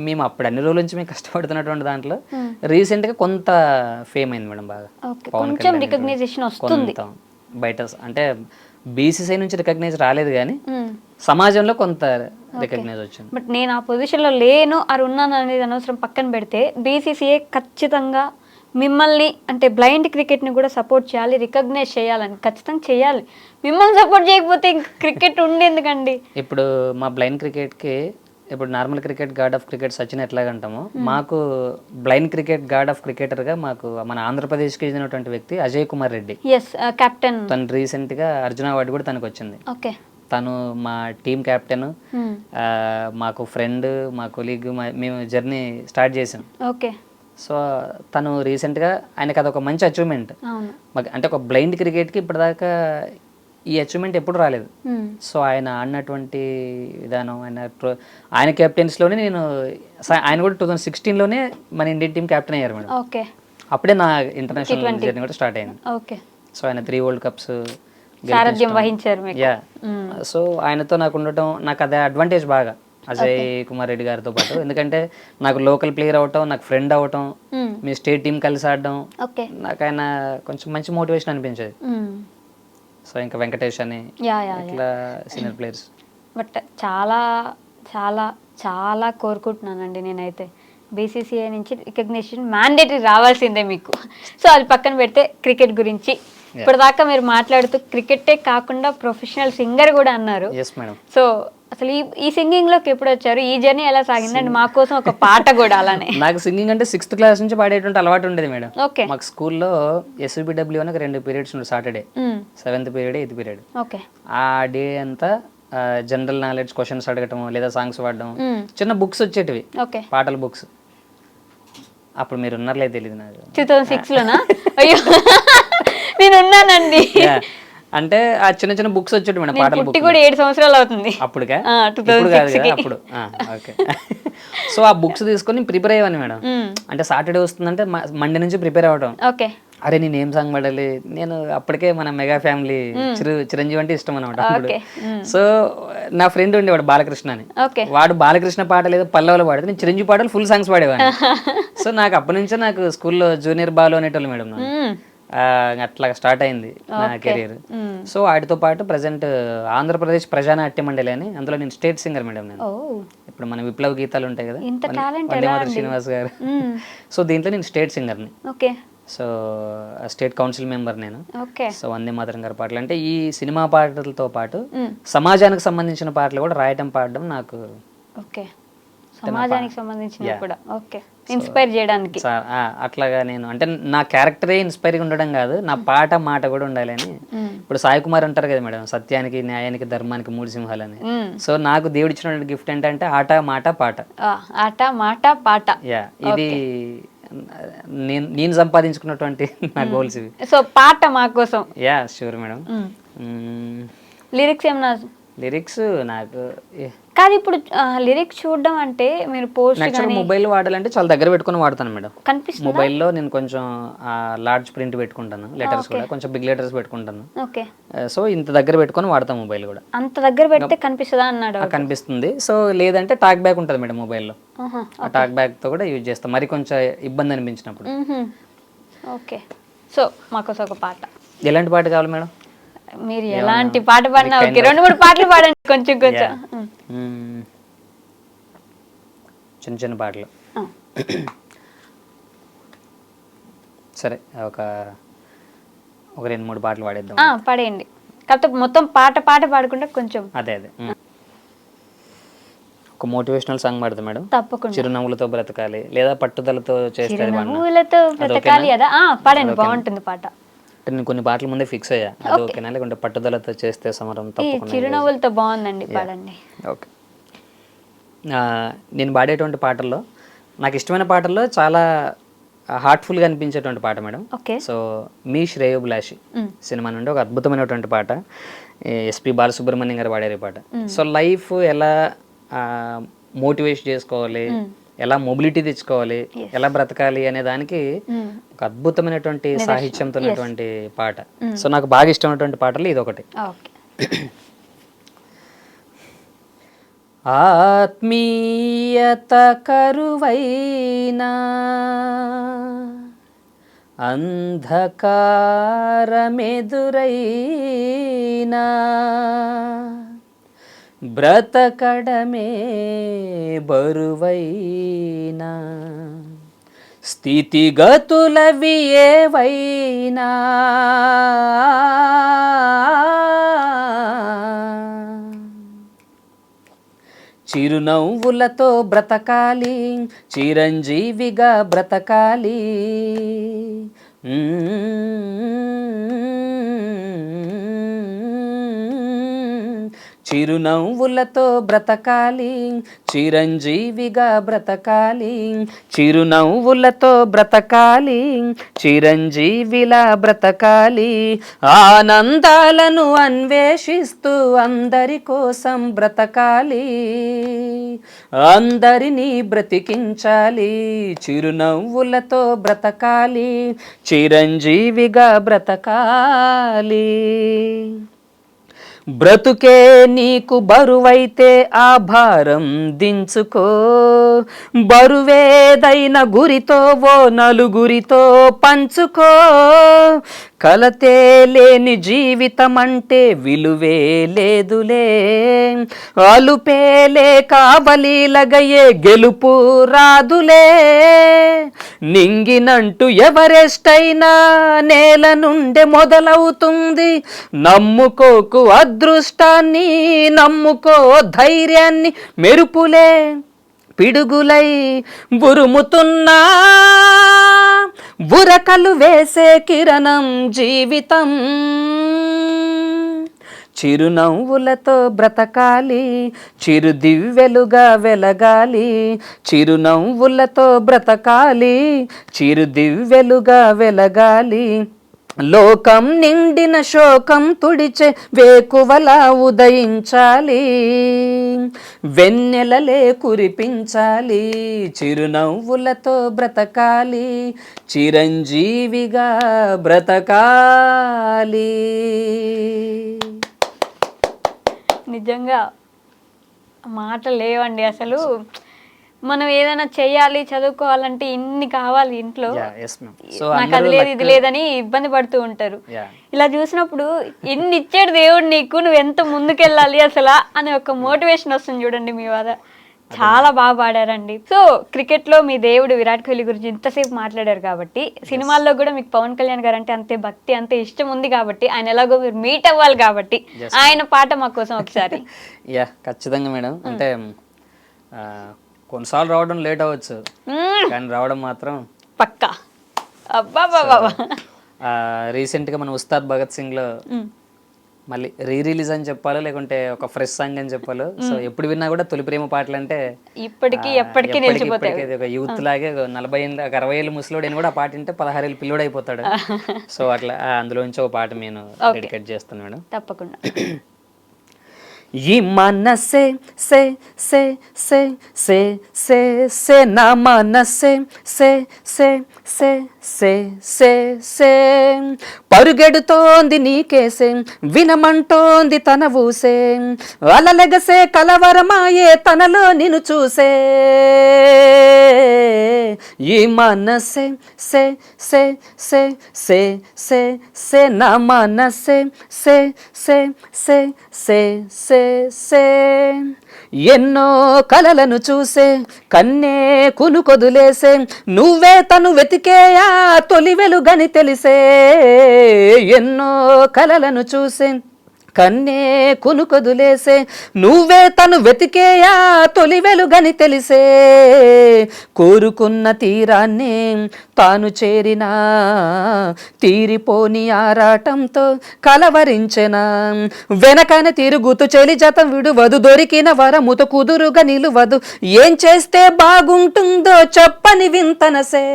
మేము అప్పుడు అన్ని రోజుల నుంచి మేము కష్టపడుతున్నటువంటి దాంట్లో రీసెంట్గా కొంత ఫేమ్ అయింది మేడం. బాగా కొంచెం రికగ్నైజేషన్ వస్తుంది బయట. అంటే బీసీసీ నుంచి రికగ్నైజ్ రాలేదు కానీ సమాజంలో కొంత రికగ్నైజ్ వచ్చింది. బట్ నేను ఆ పొజిషన్లో లేను, అది ఉన్నాను అనేది అనవసరం పక్కన పెడితే, బీసీసీఏ ఖచ్చితంగా మిమ్మల్ని అంటే బ్లైండ్ క్రికెట్ని కూడా సపోర్ట్ చేయాలి, రికగ్నైజ్ చేయాలని ఖచ్చితంగా చేయాలి. మిమ్మల్ని సపోర్ట్ చేయకపోతే క్రికెట్ ఉండేందుకండి. ఇప్పుడు మా బ్లైండ్ క్రికెట్కి ఇప్పుడు normal cricket god of cricket Sachin ఎట్లాగంటామో, మాకు బ్లైండ్ క్రికెట్ గాడ్ ఆఫ్ క్రికెటర్గా మాకు మన ఆంధ్రప్రదేశ్కి చెందినటువంటి వ్యక్తి అజయ్ కుమార్ రెడ్డి, కెప్టెన్. తను రీసెంట్గా అర్జున అవార్డు కూడా తనకు వచ్చింది. తను మా టీం కెప్టెన్, మాకు ఫ్రెండ్, మా కొలీగ్, మేము జర్నీ స్టార్ట్ చేసాం. సో తను రీసెంట్గా ఆయనకు అదొక మంచి అచీవ్మెంట్. అంటే ఒక బ్లైండ్ క్రికెట్కి ఇప్పటిదాకా ఈ అచీవ్మెంట్ ఎప్పుడు రాలేదు. సో ఆయన ఆడినటువంటి విధానం, ఆయన కెప్టెన్స్లోనే నేను ఆయన కూడా 2016లోనే మన ఇండియన్ టీం కెప్టెన్ అయ్యారు మేడం. ఓకే. అప్పుడే నా ఇంటర్నేషనల్ జర్నీ కూడా స్టార్ట్ అయింది. ఓకే. సో ఆయన 3 వరల్డ్ కప్స్ సారథ్యం వహించారు మీకు. యా. సో ఆయనతో నాకు ఉండటం నాకు అదే అడ్వాంటేజ్ బాగా, అజయ్ కుమార్ రెడ్డి గారితో పాటు. ఎందుకంటే నాకు లోకల్ ప్లేయర్ అవటం, నాకు ఫ్రెండ్ అవటం, మీ స్టేట్ టీం కలిసి ఆడడం, నాకు ఆయన కొంచెం మంచి మోటివేషన్ అనిపించేది. సో ఇంకా వెంకటేష్ అని ఇట్లా సీనియర్ ప్లేయర్స్. బట్ చాలా చాలా చాలా కోరుకుంటున్నానండి నేనైతే బీసీసీఐ నుంచి రికగ్నిషన్ మ్యాండేటరీ రావాల్సిందే మీకు. సో అది పక్కన పెడితే క్రికెట్ గురించి ఇప్పటిదాకా మీరు మాట్లాడుతూ క్రికెటే కాకుండా ప్రొఫెషనల్ సింగర్ కూడా అన్నారు. Yes madam. సో అసలు ఈ సింగింగ్ లోకి ఎప్పుడు వచ్చారు? ఈ జర్నీ ఎలా సాగిందండి? మా కోసం ఒక పాట కూడా అలానే. నాకు సింగింగ్ అంటే 6th క్లాస్ నుంచి పాడేటువంటి అలవాటు ఉండేది మేడం. ఓకే. మాకు స్కూల్లో SVBW అని 2 పీరియడ్స్ ఉండేది. Saturday 7th period 8th period. Okay. ఆ డే అంతా జనరల్ నాలెడ్జ్ క్వశ్చన్స్ అడగటం లేదా సాంగ్స్ పాడడం, చిన్న బుక్స్ వచ్చేటివి, పాటల బుక్స్. అప్పుడు మీరు ఉన్నారులే తెలియదు నాకు. 2006లోనా? అయ్యో నేను ఉన్నానండి. అంటే ఆ చిన్న చిన్న బుక్స్ వచ్చేటి మేడం, పాటల బుక్. కూడా 7 సంవత్సరాలు అవుతుంది అప్పుడుగా. అప్పుడు ఓకే. సో ఆ బుక్స్ తీసుకొని ప్రిపేర్ అయ్యాను మేడం. అంటే సాటర్డే వస్తుందంటే మండే నుంచి ప్రిపేర్ అవ్వడం. ఓకే. అరే నేను ఏం సాంగ్ పాడాలి, నేను అప్పటికే మన మెగా ఫ్యామిలీ చిరంజీవి అంటే ఇష్టం అనమాట అప్పుడు. సో నా ఫ్రెండ్ ఉండేవాడు బాలకృష్ణ అని. వాడు బాలకృష్ణ పాటలు ఏదో పల్లవులు పాడితే నేను చిరంజీవి పాటలు ఫుల్ సాంగ్స్ పాడేవాడిని. సో నాకు అప్పటి నుంచే నాకు స్కూల్లో జూనియర్ బాలు అనేటోళ్ళు మేడం. అట్లా స్టార్ట్ అయింది నా కెరీర్. సో వాటితో పాటు ప్రజెంట్ ఆంధ్రప్రదేశ్ ప్రజానాట్య మండలి అని, అందులో నేను స్టేట్ సింగర్ మేడం. నేను ఇప్పుడు మన విప్లవ గీతాలు ఉంటాయి కదా, వందేమాతరం శ్రీనివాస్ గారు. సో దీంట్లో నేను స్టేట్ సింగర్ని. సో స్టేట్ కౌన్సిల్ మెంబర్ నేను. సో వందేమాతరం గారి పాటలు అంటే ఈ సినిమా పాటలతో పాటు సమాజానికి సంబంధించిన పాటలు కూడా రాయటం పాడడం నాకు. సమాజానికి సంబంధించిన కూడా ఇన్స్పైర్ చేయడానికి అట్లాగా నేను అంటే నా క్యారెక్టరే ఇన్స్పైరింగ్ ఉండడం కాదు, నా పాట మాట కూడా ఉండాలి అని. ఇప్పుడు సాయి కుమార్ అంటారు కదా మేడం, సత్యానికి న్యాయానికి ధర్మానికి 3 సింహాలని. సో నాకు దేవుడు ఇచ్చిన గిఫ్ట్ ఏంటంటే ఆట మాట పాట. ఆట మాట పాట. యా, ఇది నేను సంపాదించుకున్నటువంటి నా గోల్స్ ఇవి. సో పాట మా కోసం. Yeah sure madam. లిరిక్స్ ఏమన్నా? లిరిక్స్ నాకు కాదు, ఇప్పుడు లిరిక్స్ చూడడం అంటే మీరు పోస్ట్ యాక్చువల్ మొబైల్ వాడాలంటే చాలా దగ్గర పెట్టుకుని వాడతాను మేడం. కనిపిస్తుంది మొబైల్లో నేను కొంచెం లార్జ్ ప్రింట్ పెట్టుకుంటాను, లెటర్స్ కూడా కొంచెం బిగ్ లెటర్స్ పెట్టుకుంటాను. ఓకే. సో ఇంత దగ్గర పెట్టుకొని వాడతాను మొబైల్ కూడా. అంత దగ్గర పెడితే కనిపిస్తుందా అన్నాడు. కనిపిస్తుంది. సో లేదంటే టాక్ బ్యాక్ ఉంటుంది మేడం మొబైల్లో, ఆ టాక్ బ్యాక్ తో కూడా యూజ్ చేస్తాం మరి కొంచెం ఇబ్బంది అనిపించినప్పుడు. ఓకే. సో మాకోసం ఒక పాట. ఎలాంటి పాట కావాలి మేడం? మీరు ఎలాంటి పాట పాడినా ఓకే, 2-3 పాటలు పాడండి కొంచెం కొంచెం. చిన్న చిన్న పాటలు సరే, ఒక 2-3 పాటలు పాడేద్దాం. పాడేయండి. కాకపోతే మొత్తం పాట పాడకుండా కొంచెం. అదే ఒక మోటివేషనల్ సాంగ్ పాడతా మేడం. తప్పకుండా. చిరునవ్వులతో బ్రతకాలి లేదా పట్టుదలతో చేస్తే బ్రతకాలి కదా, పాడండి, బాగుంటుంది పాట. నేను కొన్ని పాటల ముందే ఫిక్స్ అయ్యా, అది ఓకేనా, లేకుంటే పట్టుదలతో చేస్తే సమరం తప్పకుండా. చిరునవ్వులతో బాగుందండి, పాడండి. ఓకే. నేను పాడేటువంటి పాటల్లో నాకు ఇష్టమైన పాటల్లో చాలా హార్ట్ఫుల్గా అనిపించేటువంటి పాట మేడం. సో మీ శ్రేయోభిలాషి సినిమా నుండి ఒక అద్భుతమైనటువంటి పాట, ఎస్పి బాలసుబ్రహ్మణ్యం గారు పాడారు ఈ పాట. సో లైఫ్ ఎలా మోటివేట్ చేసుకోవాలి, ఎలా మొబిలిటీ తెచ్చుకోవాలి, ఎలా బ్రతకాలి అనే దానికి ఒక అద్భుతమైనటువంటి సాహిత్యంతో ఉన్నటువంటి పాట. సో నాకు బాగా ఇష్టమైనటువంటి పాటలు ఇది ఒకటి. ఆత్మీయత కరువైనా అంధకారమెదురైనా బ్రతకడమే బరువైనా స్థితిగతులవి ఏవైనా చిరునవ్వులతో బ్రతకాలి, చిరంజీవిగా బ్రతకాలి. చిరునవ్వులతో బ్రతకాలి, చిరంజీవిగా బ్రతకాలి, చిరునవ్వులతో బ్రతకాలి, చిరంజీవిలా బ్రతకాలి, ఆనందాలను అన్వేషిస్తూ అందరి కోసం బ్రతకాలి, అందరినీ బ్రతికించాలి, చిరునవ్వులతో బ్రతకాలి, చిరంజీవిగా బ్రతకాలి. బ్రతుకే నీకు బరువైతే ఆ భారం దించుకో, బరువేదైన గురితో ఓ నలుగురితో పంచుకో, కలతే లేని జీవితం అంటే విలువే లేదులే, అలుపే లేక అవలీలగయే గెలుపు రాదులే, నింగినంటూ ఎవరెస్ట్ అయినా నేల నుండే మొదలవుతుంది, నమ్ముకోకు అదృష్టాన్ని, నమ్ముకో ధైర్యాన్ని, మెరుపులే పిడుగులై బురుముతున్నా, బురకలు వేసే కిరణం జీవితం, చిరునవ్వులతో బ్రతకాలి, చిరు దివ్వెలుగా వెలగాలి, చిరునవ్వులతో బ్రతకాలి, చిరు దివ్వెలుగా వెలగాలి, లోకం నిండిన శోకం తుడిచే వేకువలా ఉదయించాలి, వెన్నెలలే కురిపించాలి, చిరునవ్వులతో బ్రతకాలి, చిరంజీవిగా బ్రతకాలి. నిజంగా మాటలు లేవండి అసలు. మనం ఏదైనా చెయ్యాలి, చదువుకోవాలంటే ఇన్ని కావాలి ఇంట్లో, నాకు అది లేదు ఇది లేదని ఇబ్బంది పడుతూ ఉంటారు. ఇలా చూసినప్పుడు ఇన్ని ఇచ్చాడు దేవుడు నీకు, నువ్వు ఎంత ముందుకెళ్ళాలి అసలు అనే ఒక మోటివేషన్ వస్తుంది చూడండి మీ వల్ల. చాలా బాగా పాడారండి. సో క్రికెట్ లో మీ దేవుడు విరాట్ కోహ్లీ గురించి ఇంతసేపు మాట్లాడారు కాబట్టి, సినిమాల్లో కూడా మీకు పవన్ కళ్యాణ్ గారు అంటే అంతే భక్తి, అంతే ఇష్టం ఉంది కాబట్టి, ఆయన ఎలాగో మీరు మీట్ అవ్వాలి కాబట్టి ఆయన పాట మా కోసం ఒకసారి. యా ఖచ్చితంగా మేడం. అంటే కొన్నిసార్లు రావడం లేట్ అవ్వచ్చు, కానీ రావడం మాత్రం పక్కా. అబ్బా బాబా. రీసెంట్గా మన ఉస్తాద్ భగత్ సింగ్ లో మళ్ళీ రిలీజ్ అని చెప్పాలో లేకుంటే ఒక ఫ్రెష్ సాంగ్ అని చెప్పాలో, సో ఎప్పుడు విన్నా కూడా తొలి ప్రేమ పాటలు అంటే ఇప్పటికీ ఎప్పటికీ నిలిచిపోతాయి. ఒక యూత్ లాగే 40 ఏళ్ళు 60 ఏళ్ళు ముసలోడు కూడా పాట వింటే 16 ఏళ్ళు పిల్లోడు అయిపోతాడు. సో అట్లా అందులోంచి ఒక పాట నేను డెడికేట్ చేస్తాను మేడం. తప్పకుండా. ఈ మనసే సే సే సే సే సే సే నా మనసే సే సే సే సే సే సే పరుగెడుతోంది నీకేసే, వినమంటోంది తన ఊసే, అలలెగసే కలవరమాయే తనలో నిన్ను చూసే, ఈ మనసే సే సే సే సే సే సే నా మనసే సే సే సే సే సే సే ఎన్నో కలలను చూసే, కన్నే కునుకొదులేసే, నువ్వే తను వెతికేయా తొలి వెలుగని తెలిసే, ఎన్నో కలలను చూసే, కన్నే కునుకొదులేసే, నువ్వే తను వెతికేయా తొలి వెలుగని తెలిసే, కోరుకున్న తీరాన్ని తాను చేరినా తీరిపోని ఆరాటంతో కలవరించెనా, వెనకన తిరుగుతూ చెలి జతం విడువదు, దొరికిన వరముతో కుదురుగా నిలువదు, ఏం చేస్తే బాగుంటుందో చెప్పని వింతనసే,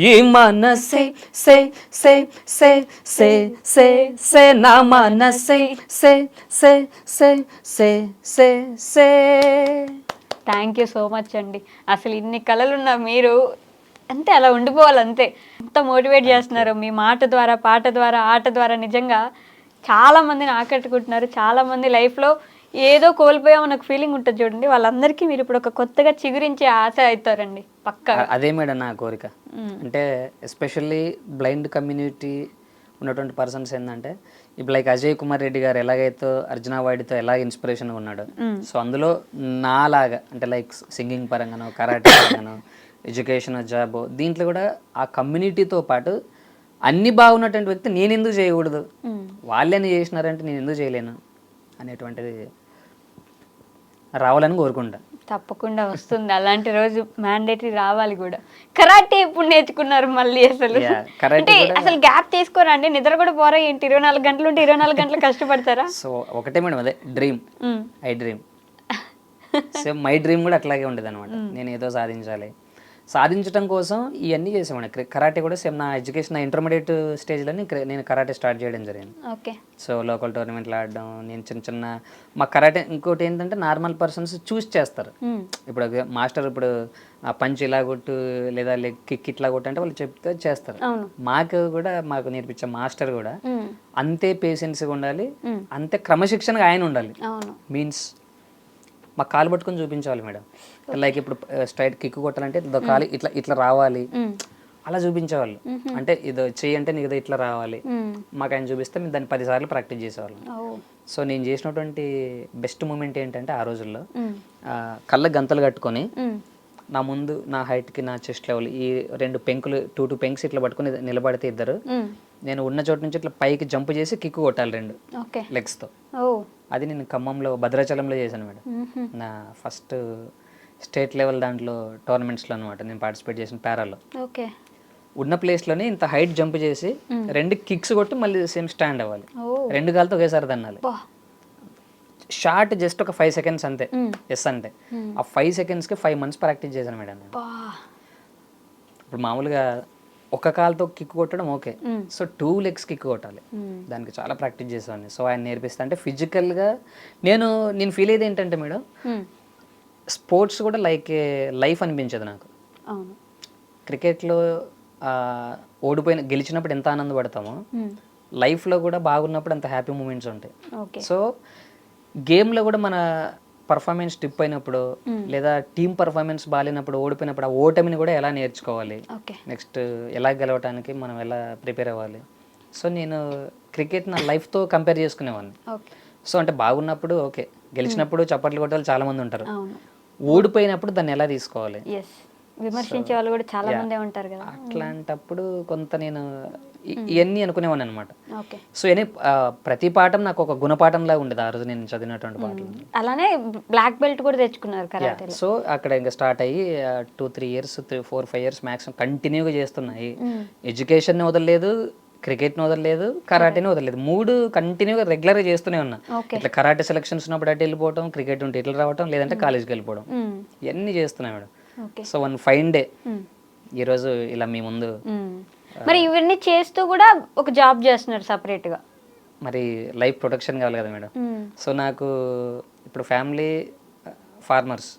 ఈ మనసే సే సే సే సే సే సే నా మనసే సే సే సే సే సే సే. థ్యాంక్ యూ సో మచ్ అండి. అసలు ఇన్ని కళలున్న మీరు అంతే అలా ఉండిపోవాలి అంతే. ఎంత మోటివేట్ చేస్తున్నారు మీ మాట ద్వారా, పాట ద్వారా, ఆట ద్వారా. నిజంగా చాలా మందిని ఆకట్టుకుంటున్నారు. చాలా మంది లైఫ్లో ఏదో కోల్పోయామని ఒక ఫీలింగ్ ఉంటుంది చూడండి, వాళ్ళందరికీ మీరు ఇప్పుడు ఒక కొత్తగా చిగురించే ఆశ అవుతారండి పక్కా. అదే మేడం నా కోరిక. అంటే ఎస్పెషల్లీ బ్లైండ్ కమ్యూనిటీ ఉన్నటువంటి పర్సన్స్ ఏంటంటే, ఇప్పుడు లైక్ అజయ్ కుమార్ రెడ్డి గారు ఎలాగైతే అర్జున వాడితో ఎలా ఇన్స్పిరేషన్గా ఉన్నాడు, సో అందులో నాలాగా అంటే లైక్ సింగింగ్ పరంగానో, కరాటే పరంగానో, ఎడ్యుకేషన్, జాబ్, దీంట్లో కూడా ఆ కమ్యూనిటీతో పాటు అన్ని బాగున్నటువంటి వ్యక్తి నేను ఎందుకు చేయకూడదు, వాళ్ళని చేసినారంటే నేను ఎందుకు చేయలేను అనేటువంటిది రావాలని కోరుకుంటా. తప్పకుండా వస్తుంది అలాంటి రోజు, మ్యాండేటరీ రావాలి కూడా. కరాటే ఎప్పుడు నేర్చుకున్నారు మళ్ళీ అసలు? Yeah, karate అంటే కూడా- అసలు గ్యాప్ తీసుకోరా అండి? నిద్ర కూడా పోరా ఏంటి? 24 గంటలు ఉంటే 24 గంటలు కష్టపడతారా? సో ఒకటే మేడం, అదే dream, I dream. Same my dream కూడా అట్లాగే ఉండేది అనమాట. నేను ఏదో సాధించాలి, సాధించడం కోసం ఇవన్నీ చేసామండి. కరాటే కూడా సేమ్ నా ఎడ్యుకేషన్, నా ఇంటర్మీడియట్ స్టేజ్లోనే నేను కరాటే స్టార్ట్ చేయడం జరిగింది. ఓకే. సో లోకల్ టోర్నమెంట్లు ఆడడం, నేను చిన్న చిన్న మా కరాటే. ఇంకోటి ఏంటంటే నార్మల్ పర్సన్స్ చూస్ చేస్తారు. ఇప్పుడు మాస్టర్ ఇప్పుడు ఆ పంచ్ ఇలా కొట్టు లేదా లెగ్ కిక్ ఇట్లా కొట్టు అంటే వాళ్ళు చెప్తే చేస్తారు. మాకు నేర్పించే మాస్టర్ కూడా అంతే పేషెన్స్గా ఉండాలి, అంతే క్రమశిక్షణగా ఆయన ఉండాలి. మీన్స్ మా కాలు పట్టుకొని చూపించాలి మేడం. లైక్ ఇప్పుడు స్ట్రైట్ కిక్ కొట్టాలంటే కాలు ఇట్లా ఇట్లా రావాలి, అలా చూపించేవాళ్ళు. అంటే ఇదో చెయ్యి అంటే నీకు ఇట్లా రావాలి, మాకు ఆయన చూపిస్తే మేము దాన్ని 10 సార్లు ప్రాక్టీస్ చేసేవాళ్ళం. సో నేను చేసినటువంటి బెస్ట్ మూమెంట్ ఏంటంటే ఆ రోజుల్లో కళ్ళ గంతలు కట్టుకొని నా ముందు నా హైట్కి నా చెస్ట్ లెవెల్ ఈ 2 పెంకులు 2 పెంక్స్ ఇట్లా పట్టుకొని నిలబడితే ఇద్దరు, నేను ఉన్న చోటు నుంచి ఇట్లా పైకి జంప్ చేసి కిక్ కొట్టాలి 2 లెగ్స్తో. అది నేను ఖమ్మంలో భద్రాచలంలో చేశాను మేడం. నా ఫస్ట్ స్టేట్ లెవెల్ దాంట్లో టోర్నమెంట్స్లో అనమాట నేను పార్టిసిపేట్ చేసిన పారాలో. ఉన్న ప్లేస్లోనే ఇంత హైట్ జంప్ చేసి 2 కిక్స్ కొట్టి మళ్ళీ సేమ్ స్టాండ్ అవ్వాలి, 2 కాళ్ళతో ఒకేసారి తన్నాలి. షార్ట్ జస్ట్ ఒక 5 సెకండ్స్ అంతే. ఎస్ అంటే ఆ 5 సెకండ్స్కి 5 months ప్రాక్టీస్ చేశాను మేడం. ఇప్పుడు మామూలుగా ఒక కాలుతో కిక్ కొట్టడం ఓకే, సో 2 legs కిక్ కొట్టాలి, దానికి చాలా ప్రాక్టీస్ చేసేవాడిని. సో ఆయన నేర్పిస్తా అంటే ఫిజికల్గా నేను ఫీల్ అయ్యేది ఏంటంటే మేడం, స్పోర్ట్స్ కూడా లైఫ్ అనిపించేది నాకు. క్రికెట్లో గెలిచినప్పుడు ఎంత ఆనందపడతామో, లైఫ్లో కూడా బాగున్నప్పుడు అంత హ్యాపీ మూమెంట్స్ ఉంటాయి. సో గేమ్లో కూడా మన పర్ఫార్మెన్స్ డిప్ అయినప్పుడు లేదా టీమ్ పర్ఫార్మెన్స్ బాగాలేనప్పుడు, ఓడిపోయినప్పుడు ఆ ఓటమిని కూడా ఎలా నేర్చుకోవాలి, నెక్స్ట్ ఎలా గెలవడానికి మనం ఎలా ప్రిపేర్ అవ్వాలి. సో నేను క్రికెట్ నా లైఫ్తో కంపేర్ చేసుకునేవాడిని. సో అంటే బాగున్నప్పుడు ఓకే, గెలిచినప్పుడు చప్పట్లు కొట్టాలి చాలా మంది ఉంటారు, ఓడిపోయినప్పుడు దాన్ని ఎలా తీసుకోవాలి, విమర్శించే వాళ్ళు కూడా చాలా మంది ఉంటారు కదా. అట్లాంటప్పుడు కొంత నేను ఇవన్నీ అనుకునేవాడిని అనమాట. సో ప్రతి పాఠం నాకు ఒక గుణపాఠం లాగా ఉండేది ఆ రోజు నేను చదివినటువంటి పాటలు. అలానే బ్లాక్ బెల్ట్ కూడా తెచ్చుకున్నారు కరాటేలో. సో అక్కడ ఇంకా స్టార్ట్ అయ్యి 2-3 years 4-5 years మ్యాక్సిమం కంటిన్యూగా చేస్తున్నాయి. ఎడ్యుకేషన్ వదలలేదు, క్రికెట్ని వదలలేదు, కరాటేని వదలలేదు, 3 కంటిన్యూగా రెగ్యులర్గా చేస్తూనే ఉన్నా. ఇట్లా కరాటే సెలక్షన్స్ ఉన్నప్పుడు అటు వెళ్ళిపోవడం, క్రికెట్ ఉంటే ఇట్లా రావడం, లేదంటే కాలేజ్కి వెళ్ళిపోవడం, ఇవన్నీ చేస్తున్నాయి madam. So one fine day ఈరోజు ఇలా మీ ముందు. మరి ఇవన్నీ చేస్తూ కూడా ఒక జాబ్ చేస్తున్నారు సపరేట్గా. మరి లైఫ్ ప్రొటెక్షన్ కావాలి కదా మేడం. సో నాకు ఇప్పుడు ఫ్యామిలీ ఫార్మర్స్.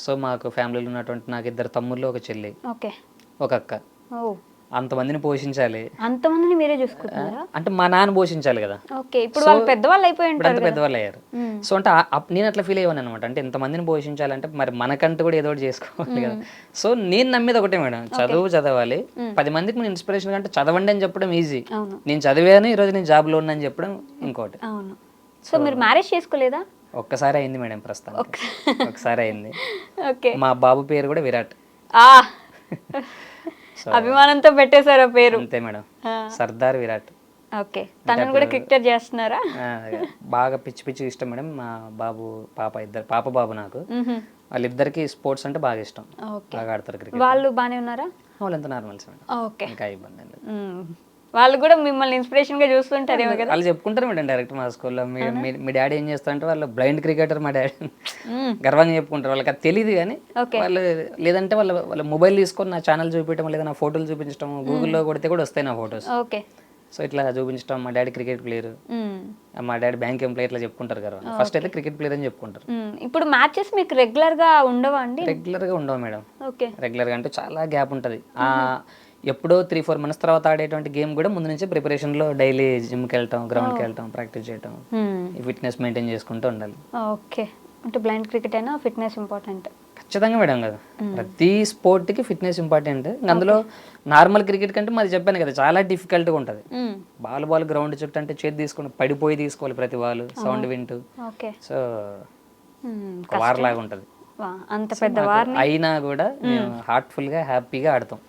సో మాకు ఫ్యామిలీలో ఉన్నటువంటి నాకు 2 తమ్ముళ్ళు, ఒక చెల్లి, ఒక అక్క. అంతమందిని పోషించాలి. అంతమందిని మీరే చూసుకుంటారా? అంటే మా నాన్న పోషించాలి కదా. ఇప్పుడు వాళ్ళు పెద్దవాళ్ళు అయిపోయి ఉంటారు, పెద్దవాళ్ళు అయ్యారు. సో అంటే నేను అట్లా ఫీల్ అయ్యాను అనమాట. అంటే ఇంతమందిని పోషించాలంటే మరి మనకంటూ కూడా ఏదో ఒకటి చేసుకోవాలి కదా. సో నేను నమ్మేది ఒకటే మేడం, చదవాలి, 10 మందికి నేను ఇన్స్పిరేషన్ అంటే చదవండి అని చెప్పడం ఈజీ. నేను చదివాను, ఈరోజు నేను జాబ్లో ఉన్నాను చెప్పడం ఇంకోటి. సో మీరు మ్యారేజ్ చేసుకోలేదా? ఒక్కసారి అయింది మేడం, ప్రస్తుతం ఒకసారి అయింది. మా బాబు పేరు కూడా విరాట్. అభిమానంతో పెట్టేశారు ఆ పేరు. అంతే మేడం, సర్దార్ విరాట్. ఓకే. తనను కూడా క్రికెట్ చేస్తున్నారా? బాగా పిచ్చి ఇష్టం మేడం. మా బాబు పాప బాబు నాకు, వాళ్ళిద్దరికి స్పోర్ట్స్ అంటే బాగా ఇష్టం, బాగా ఆడతారు క్రికెట్. వాళ్ళు బానే ఉన్నారా? వాళ్ళంతా నార్మల్స్ మేడం, ఇంకా ఇబ్బంది లేదు. వాళ్ళు కూడా మిమ్మల్ని ఇన్స్పిరేషన్ గా చూస్తుంటారేమో కదా. వాళ్ళు చెప్పుకుంటారు మేడం డైరెక్ట్ మా స్కూల్లో, మీ డాడీ ఏం చేస్తారంటే వాళ్ళు బ్లైండ్ క్రికెటర్ మా డాడీ గర్వంగా చెప్పుకుంటారు. వాళ్ళకి అది తెలియదు కానీ వాళ్ళు, లేదంటే వాళ్ళ మొబైల్ తీసుకొని నా ఛానల్ చూపించడం లేదా నా ఫోటోలు చూపించడం, గూగుల్లో కొడితే కూడా వస్తాయి నా ఫొటోస్. సో ఇట్లా చూపించడం, మా డాడీ క్రికెట్ ప్లేయర్, మా డాడీ బ్యాంక్ ఎంప్లాయీ, ఇట్లా చెప్పుకుంటారు కదా. ఫస్ట్ అయితే క్రికెట్ ప్లేయర్ అని చెప్పుకుంటారు. ఇప్పుడు మ్యాచెస్ మీకు రెగ్యులర్ గా ఉండవా అండి? రెగ్యులర్ గా ఉండవు మేడం. రెగ్యులర్ గా అంటే చాలా గ్యాప్ ఉంటుంది. ఎప్పుడో 3-4 months తర్వాత ఆడేటువంటి గేమ్ కూడా ముందు నుంచి ప్రిపరేషన్లో డైలీ జిమ్కి వెళ్ళటం, గ్రౌండ్కి వెళ్ళటం, ప్రాక్టీస్ చేయటం, ఈ ఫిట్నెస్ మెయింటైన్ చేసుకుంటూ ఉండాలి. ఓకే. అంటే బ్లైండ్ క్రికెట్ అయినా ఫిట్నెస్ ఇంపార్టెంట్. ఖచ్చితంగా మేడం కదా, ప్రతి స్పోర్ట్కి ఫిట్నెస్ ఇంపార్టెంట్. అందులో నార్మల్ క్రికెట్ కంటే మరి చెప్పాను కదా చాలా డిఫికల్ట్గా ఉంటుంది. బాల్ గ్రౌండ్ చుట్టూ అంటే చేతి తీసుకుని పడిపోయి తీసుకోవాలి ప్రతి బాల్, సౌండ్ వింటూ. సో వార్ లాగా ఉంటుంది. అంత పెద్ద వార్ అయినా కూడా మేము హార్ట్ఫుల్గా హ్యాపీగా ఆడతాం.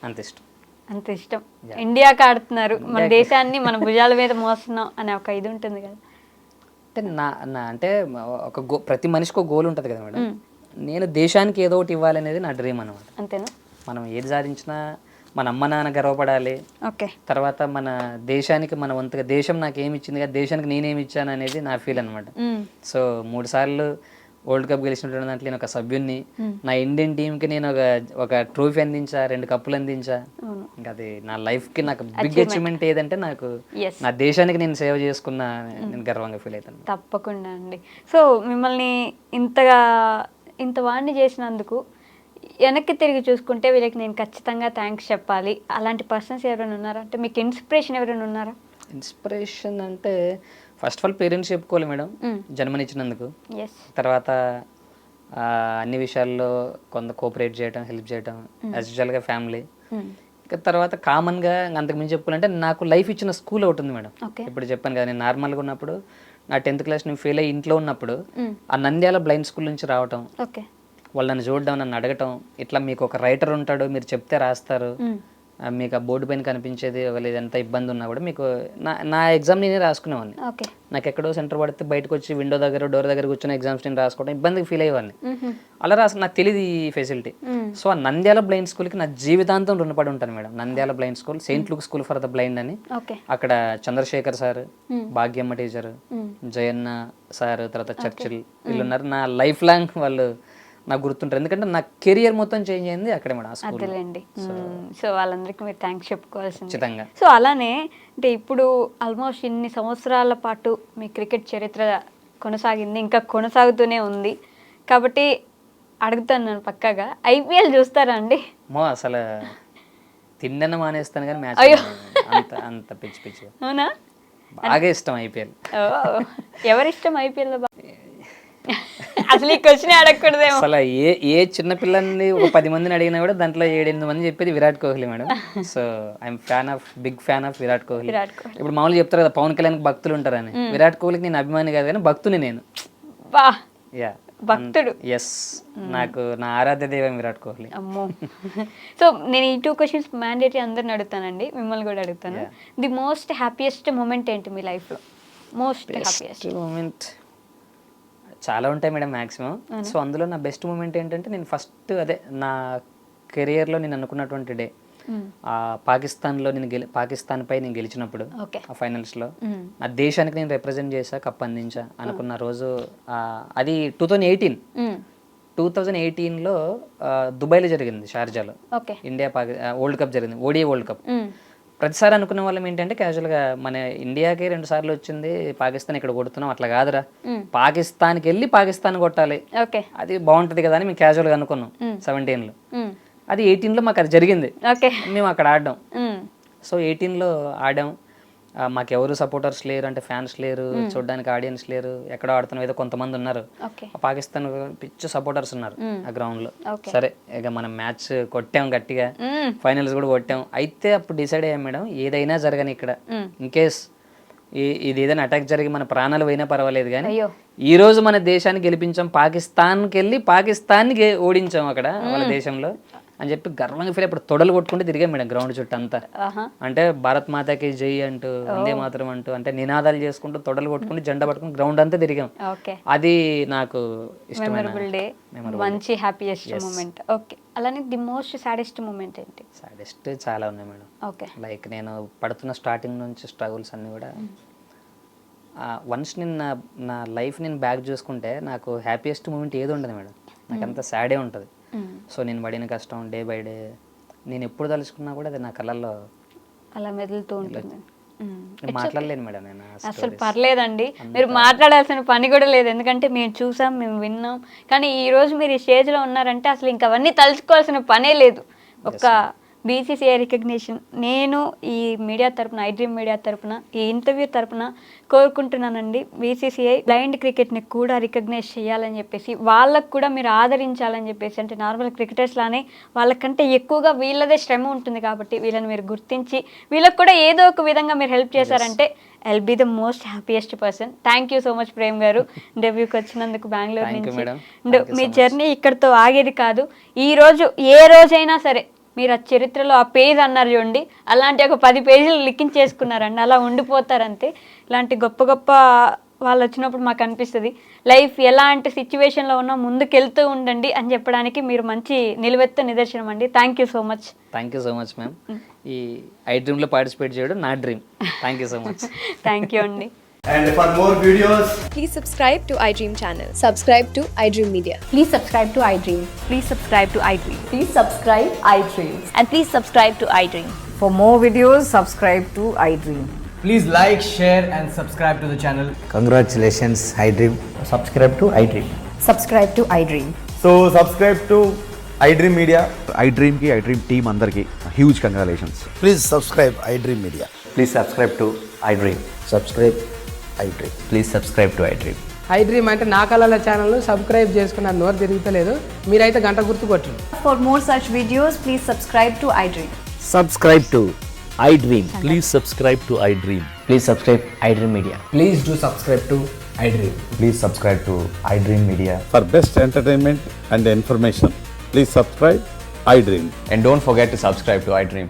అంత ఇష్టం. ఇండియాకి ఆడుతున్నారు, మన దేశాన్ని మన భుజాల మీద మోస్తున్నాం అనే ఒక ఇది ఉంటుంది కదా. అంటే నా అంటే ప్రతి మనిషికి ఒక గోల్ ఉంటుంది కదా మేడం. నేను దేశానికి ఏదో ఒకటి ఇవ్వాలనేది నా డ్రీమ్ అనమాట. అంతేనా? మనం ఏది సాధించినా మన అమ్మ నాన్న గర్వపడాలి, ఓకే. తర్వాత మన దేశానికి మన వంతుగా దేశం నాకు ఏమి ఇచ్చింది కదా, దేశానికి నేనేమి ఇచ్చాను అనేది నా ఫీల్ అనమాట. సో 3 సార్లు వరల్డ్ కప్ గెలిచినటువంటి దాంట్లో నేను ఒక సభ్యున్ని, నా ఇండియన్ టీంకి నేను ఒక ట్రోఫీ అందించా, 2 కప్పులు అందించా. ఇంకా అది నా లైఫ్కి నాకు బిగ్ అచీవ్మెంట్ ఏదంటే నాకు నా దేశానికి నేను సేవ చేసుకున్న నేను గర్వంగా ఫీల్ అవుతాను. తప్పకుండా అండి. సో మిమ్మల్ని ఇంత వాడిని చేసినందుకు వెనక్కి తిరిగి చూసుకుంటే వీళ్ళకి నేను ఖచ్చితంగా థ్యాంక్స్ చెప్పాలి, అలాంటి పర్సన్స్ ఎవరైనా ఉన్నారా? అంటే మీకు ఇన్స్పిరేషన్ ఎవరైనా ఉన్నారా? ఇన్స్పిరేషన్ అంటే ఫస్ట్ ఆఫ్ ఆల్ పేరెంట్స్ చెప్పుకోవాలి మేడం, జన్మనిచ్చినందుకు. తర్వాత అన్ని విషయాల్లో కొంత కోఆపరేట్ చేయడం, హెల్ప్ చేయడం, యాజ్ యూజువల్గా ఫ్యామిలీ. ఇంకా తర్వాత కామన్గా అంతకుమించి చెప్పుకోవాలంటే నాకు లైఫ్ ఇచ్చిన స్కూల్ ఒకటి ఉంది మేడం. ఇప్పుడు చెప్పాను కదా, నేను నార్మల్గా ఉన్నప్పుడు నా 10th క్లాస్ నేను ఫెయిల్ అయ్యి ఇంట్లో ఉన్నప్పుడు ఆ నంద్యాల బ్లైండ్ స్కూల్ నుంచి రావటం, వాళ్ళు నన్ను చూడడం, నన్ను అడగటం, ఇట్లా మీకు ఒక రైటర్ ఉంటాడు, మీరు చెప్తే రాస్తారు, మీకు ఆ బోర్డు పైన కనిపించేది ఒకవేళ ఎంత ఇబ్బంది ఉన్నా కూడా మీకు నా ఎగ్జామ్ నేనే రాసుకునేవాడిని. నాకు ఎక్కడో సెంటర్ పడితే బయటకు వచ్చి విండో దగ్గర డోర్ దగ్గర కూర్చొని ఎగ్జామ్స్ నేను రాసుకోవడం ఇబ్బందికి ఫీల్ అయ్యేవాడిని. అలా నాకు తెలియదు ఈ ఫెసిలిటీ. సో ఆ నంద్యాల బ్లైండ్ స్కూల్కి నా జీవితాంతం రుణపడి ఉంటాను madam. Nandyal blind school, Saint Luke school for the blind అని, అక్కడ Chandrasekhar sir, Bhagyamma teacher, Jayanna sir, తర్వాత చర్చిల్ వీళ్ళు ఉన్నారు. నా లైఫ్ లాంగ్ వాళ్ళు నాకు గుర్తుంటారు, ఎందుకంటే నా కెరియర్ మొత్తం చేంజ్ అయింది అక్కడే మేడం. అదేలేండి. సో వాళ్ళందరికీ మీరు థ్యాంక్స్ చెప్పుకోవాల్సింది. ఖచ్చితంగా. సో అలానే అంటే ఇప్పుడు ఆల్మోస్ట్ ఇన్ని సంవత్సరాల పాటు మీ క్రికెట్ చరిత్ర కొనసాగింది, ఇంకా కొనసాగుతూనే ఉంది కాబట్టి అడుగుతాను నేను పక్కాగా, ఐపీఎల్ చూస్తారా అండి? అసలు తిండన మానేస్తాను కానీ మ్యాచ్ అంత పిచ్చి. అవునా? బాగా ఇష్టం ఐపీఎల్. ఎవరిష్టం ఐపీఎల్? అసలు ఈ క్వశ్చన్ అడగకూడదేమో. అసలు ఏ చిన్న పిల్లల్ని ఒక 10 మందిని అడిగినా కూడా దాంట్లో 7-8 మంది చెప్పేది Virat Kohli madam. So I'm big fan of Virat Kohli. ఇప్పుడు మామూలుగా చెప్తారు కదా పవన్ కళ్యాణ్ భక్తులు ఉంటారని, విరాట్ కోహ్లీకి నేను అభిమాని కాదు కానీ భక్తుని నేను. భక్తుడు. ఎస్, నాకు నా ఆరాధ్య దైవం విరాట్ కోహ్లీ. అమ్మో. సో నేను ఈ 2 క్వశ్చన్స్ మ్యాండేటరీ అందరిని అడుగుతానండి, మిమ్మల్ని కూడా అడుగుతాను. ది మోస్ట్ హ్యాపీయెస్ట్ మూమెంట్ ఏంటి మీ లైఫ్లో? మోస్ట్ హ్యాపీయెస్ట్ మూమెంట్ చాలా ఉంటాయి మేడం మ్యాక్సిమం. సో అందులో నా బెస్ట్ మూమెంట్ ఏంటంటే నేను ఫస్ట్ నా కెరియర్లో నేను అనుకున్నటువంటి డే, పాకిస్తాన్ పై నేను గెలిచినప్పుడు ఆ ఫైనల్స్లో నా దేశానికి నేను రిప్రజెంట్ చేశా, కప్ అందించా అనుకున్న రోజు. అది 2018లో దుబాయ్లో జరిగింది, షార్జాలో ఇండియా వరల్డ్ కప్ జరిగింది, ఓడిఐ వరల్డ్ కప్. ప్రతిసారి అనుకునే వాళ్ళం ఏంటంటే క్యాజువల్గా మన ఇండియాకి 2 సార్లు వచ్చింది, పాకిస్తాన్ ఇక్కడ కొడుతున్నాం, అట్లా కాదురా, పాకిస్తాన్కి వెళ్ళి పాకిస్తాన్ కొట్టాలి, అది బాగుంటది కదా అని మేము క్యాజువల్గా అనుకున్నాం 17లో. అది 18లో మాకు అది జరిగింది, మేము అక్కడ ఆడాం. సో 18లో ఆడాం, మాకెవరు సపోర్టర్స్ లేరు, అంటే ఫ్యాన్స్ లేరు, చూడడానికి ఆడియన్స్ లేరు, ఎక్కడో ఆడుతున్నాం, ఏదో కొంతమంది ఉన్నారు పాకిస్తాన్ పిచ్చి సపోర్టర్స్ ఉన్నారు ఆ గ్రౌండ్ లో. సరే ఇక మనం మ్యాచ్ కొట్టాం గట్టిగా, ఫైనల్స్ కూడా కొట్టాం. అయితే అప్పుడు డిసైడ్ అయ్యాం మేడం, ఏదైనా జరగని ఇక్కడ, ఇన్ కేస్ ఇది ఏదైనా అటాక్ జరిగి మన ప్రాణాలు పోయినా పర్వాలేదు కానీ ఈ రోజు మన దేశాన్ని గెలిపించాం, పాకిస్తాన్కి వెళ్ళి పాకిస్తాన్ని ఓడించాం అక్కడ వాళ్ళ దేశంలో అని చెప్పి గర్వంగా ఫీల్. ఇప్పుడు తొడలు కొట్టుకుంటే తిరిగాం మేడం గ్రౌండ్ చుట్టూ అంతా, అంటే భారత్ మాతాకి జై అంటూ, వందే మాతరం అంటూ, అంటే నినాదాలు చేసుకుంటూ తొడలు కొట్టుకుంటూ జెండా పట్టుకుని గ్రౌండ్ అంతా తిరిగాం. అది నాకు ఇష్టమైన మంచి హ్యాపీయెస్ట్ మూమెంట్. ఓకే, అలానే ది మోస్ట్ సాడెస్ట్ మూమెంట్ ఏంటి? సాడెస్ట్ చాలా ఉన్నాయి మేడం. ఓకే, లైక్ నేను పడుతున్న స్టార్టింగ్ నుంచి స్ట్రగుల్స్ అన్నీ కూడా, వన్స్ నేను నా లైఫ్ నేను బ్యాక్ చూసుకుంటే నాకు హ్యాపీయెస్ట్ మూమెంట్ ఏది ఉండదు మేడం, నాకు అంత సాడే ఉంటుంది. సో నేను పడిన కష్టం డే బై డే నేను ఎప్పుడు తలుచుకున్నా కూడా అది నా కళ్ళల్లో అలా మెదులుతూ ఉంటుంది. మాట్లాడలేను మేడం నేను అసలు. పర్లేదండి, మీరు మాట్లాడాల్సిన పని కూడా లేదు, ఎందుకంటే మేము చూసాం, మేము విన్నాం. కానీ ఈ రోజు మీరు ఈ స్టేజ్లో ఉన్నారంటే అసలు ఇంకా అవన్నీ తలుచుకోవాల్సిన పనే లేదు. ఒక బీసీసీఐ రికగ్నిషన్ నేను ఈ మీడియా తరపున, ఐ డ్రీమ్ మీడియా తరపున, ఈ ఇంటర్వ్యూ తరపున కోరుకుంటున్నానండి. బీసీసీఐ బ్లైండ్ క్రికెట్ని కూడా రికగ్నైజ్ చేయాలని చెప్పేసి, వాళ్ళకు కూడా మీరు ఆదరించాలని చెప్పేసి, అంటే నార్మల్ క్రికెటర్స్ లానే వాళ్ళకంటే ఎక్కువగా వీళ్ళదే శ్రమ ఉంటుంది కాబట్టి వీళ్ళని మీరు గుర్తించి వీళ్ళకి కూడా ఏదో ఒక విధంగా మీరు హెల్ప్ చేశారంటే I'll be the most happiest person. Thank you so much Prem garu, ఇంటర్వ్యూకి వచ్చినందుకు బెంగళూరు నుంచి. మీ జర్నీ ఇక్కడితో ఆగేది కాదు. ఈ రోజు ఏ రోజైనా సరే మీరు ఆ చరిత్రలో ఆ పేజ్ అన్నారు చూడండి, అలాంటి ఒక 10 పేజీలు లిఖించేసుకున్నారండి, అలా ఉండిపోతారంతే. ఇలాంటి గొప్ప గొప్ప వాళ్ళు వచ్చినప్పుడు మాకు అనిపిస్తుంది లైఫ్ ఎలాంటి సిచ్యువేషన్లో ఉన్నా ముందుకెళ్తూ ఉండండి అని చెప్పడానికి మీరు మంచి నిలువెత్తు నిదర్శనం అండి. Thank you so much. Thank you so much ma'am. ఈ ఐ డ్రీమ్లో పార్టిసిపేట్ చేయడం నా dream. Thank you so much. Thank you అండి. And for more videos, Please subscribe to iDream channel. Subscribe to iDream Media. Please subscribe to iDream. Please subscribe to iDream. Please subscribe iDream. And please subscribe to iDream. For more videos, subscribe to iDream. please like, share and subscribe to the channel. Congratulations, iDream. Subscribe to iDream. Subscribe to iDream. So subscribe to iDream Media. iDream ki iDream team andarki huge congratulations. Please subscribe iDream Media. Please subscribe to iDream. Subscribe iDream. Please subscribe to iDream. iDream అంటే నా కళల ఛానల్ను subscribe చేసుకున్న నోరు తిరుగుతలేదు, మీరైతే గంట గుర్తు కొట్టండి. For more such videos, please subscribe to iDream. Subscribe to iDream. Please subscribe to iDream. Please subscribe iDream Media. Please do subscribe to iDream. Please subscribe to iDream Media. For best entertainment and information, please subscribe iDream. And don't forget to subscribe to iDream.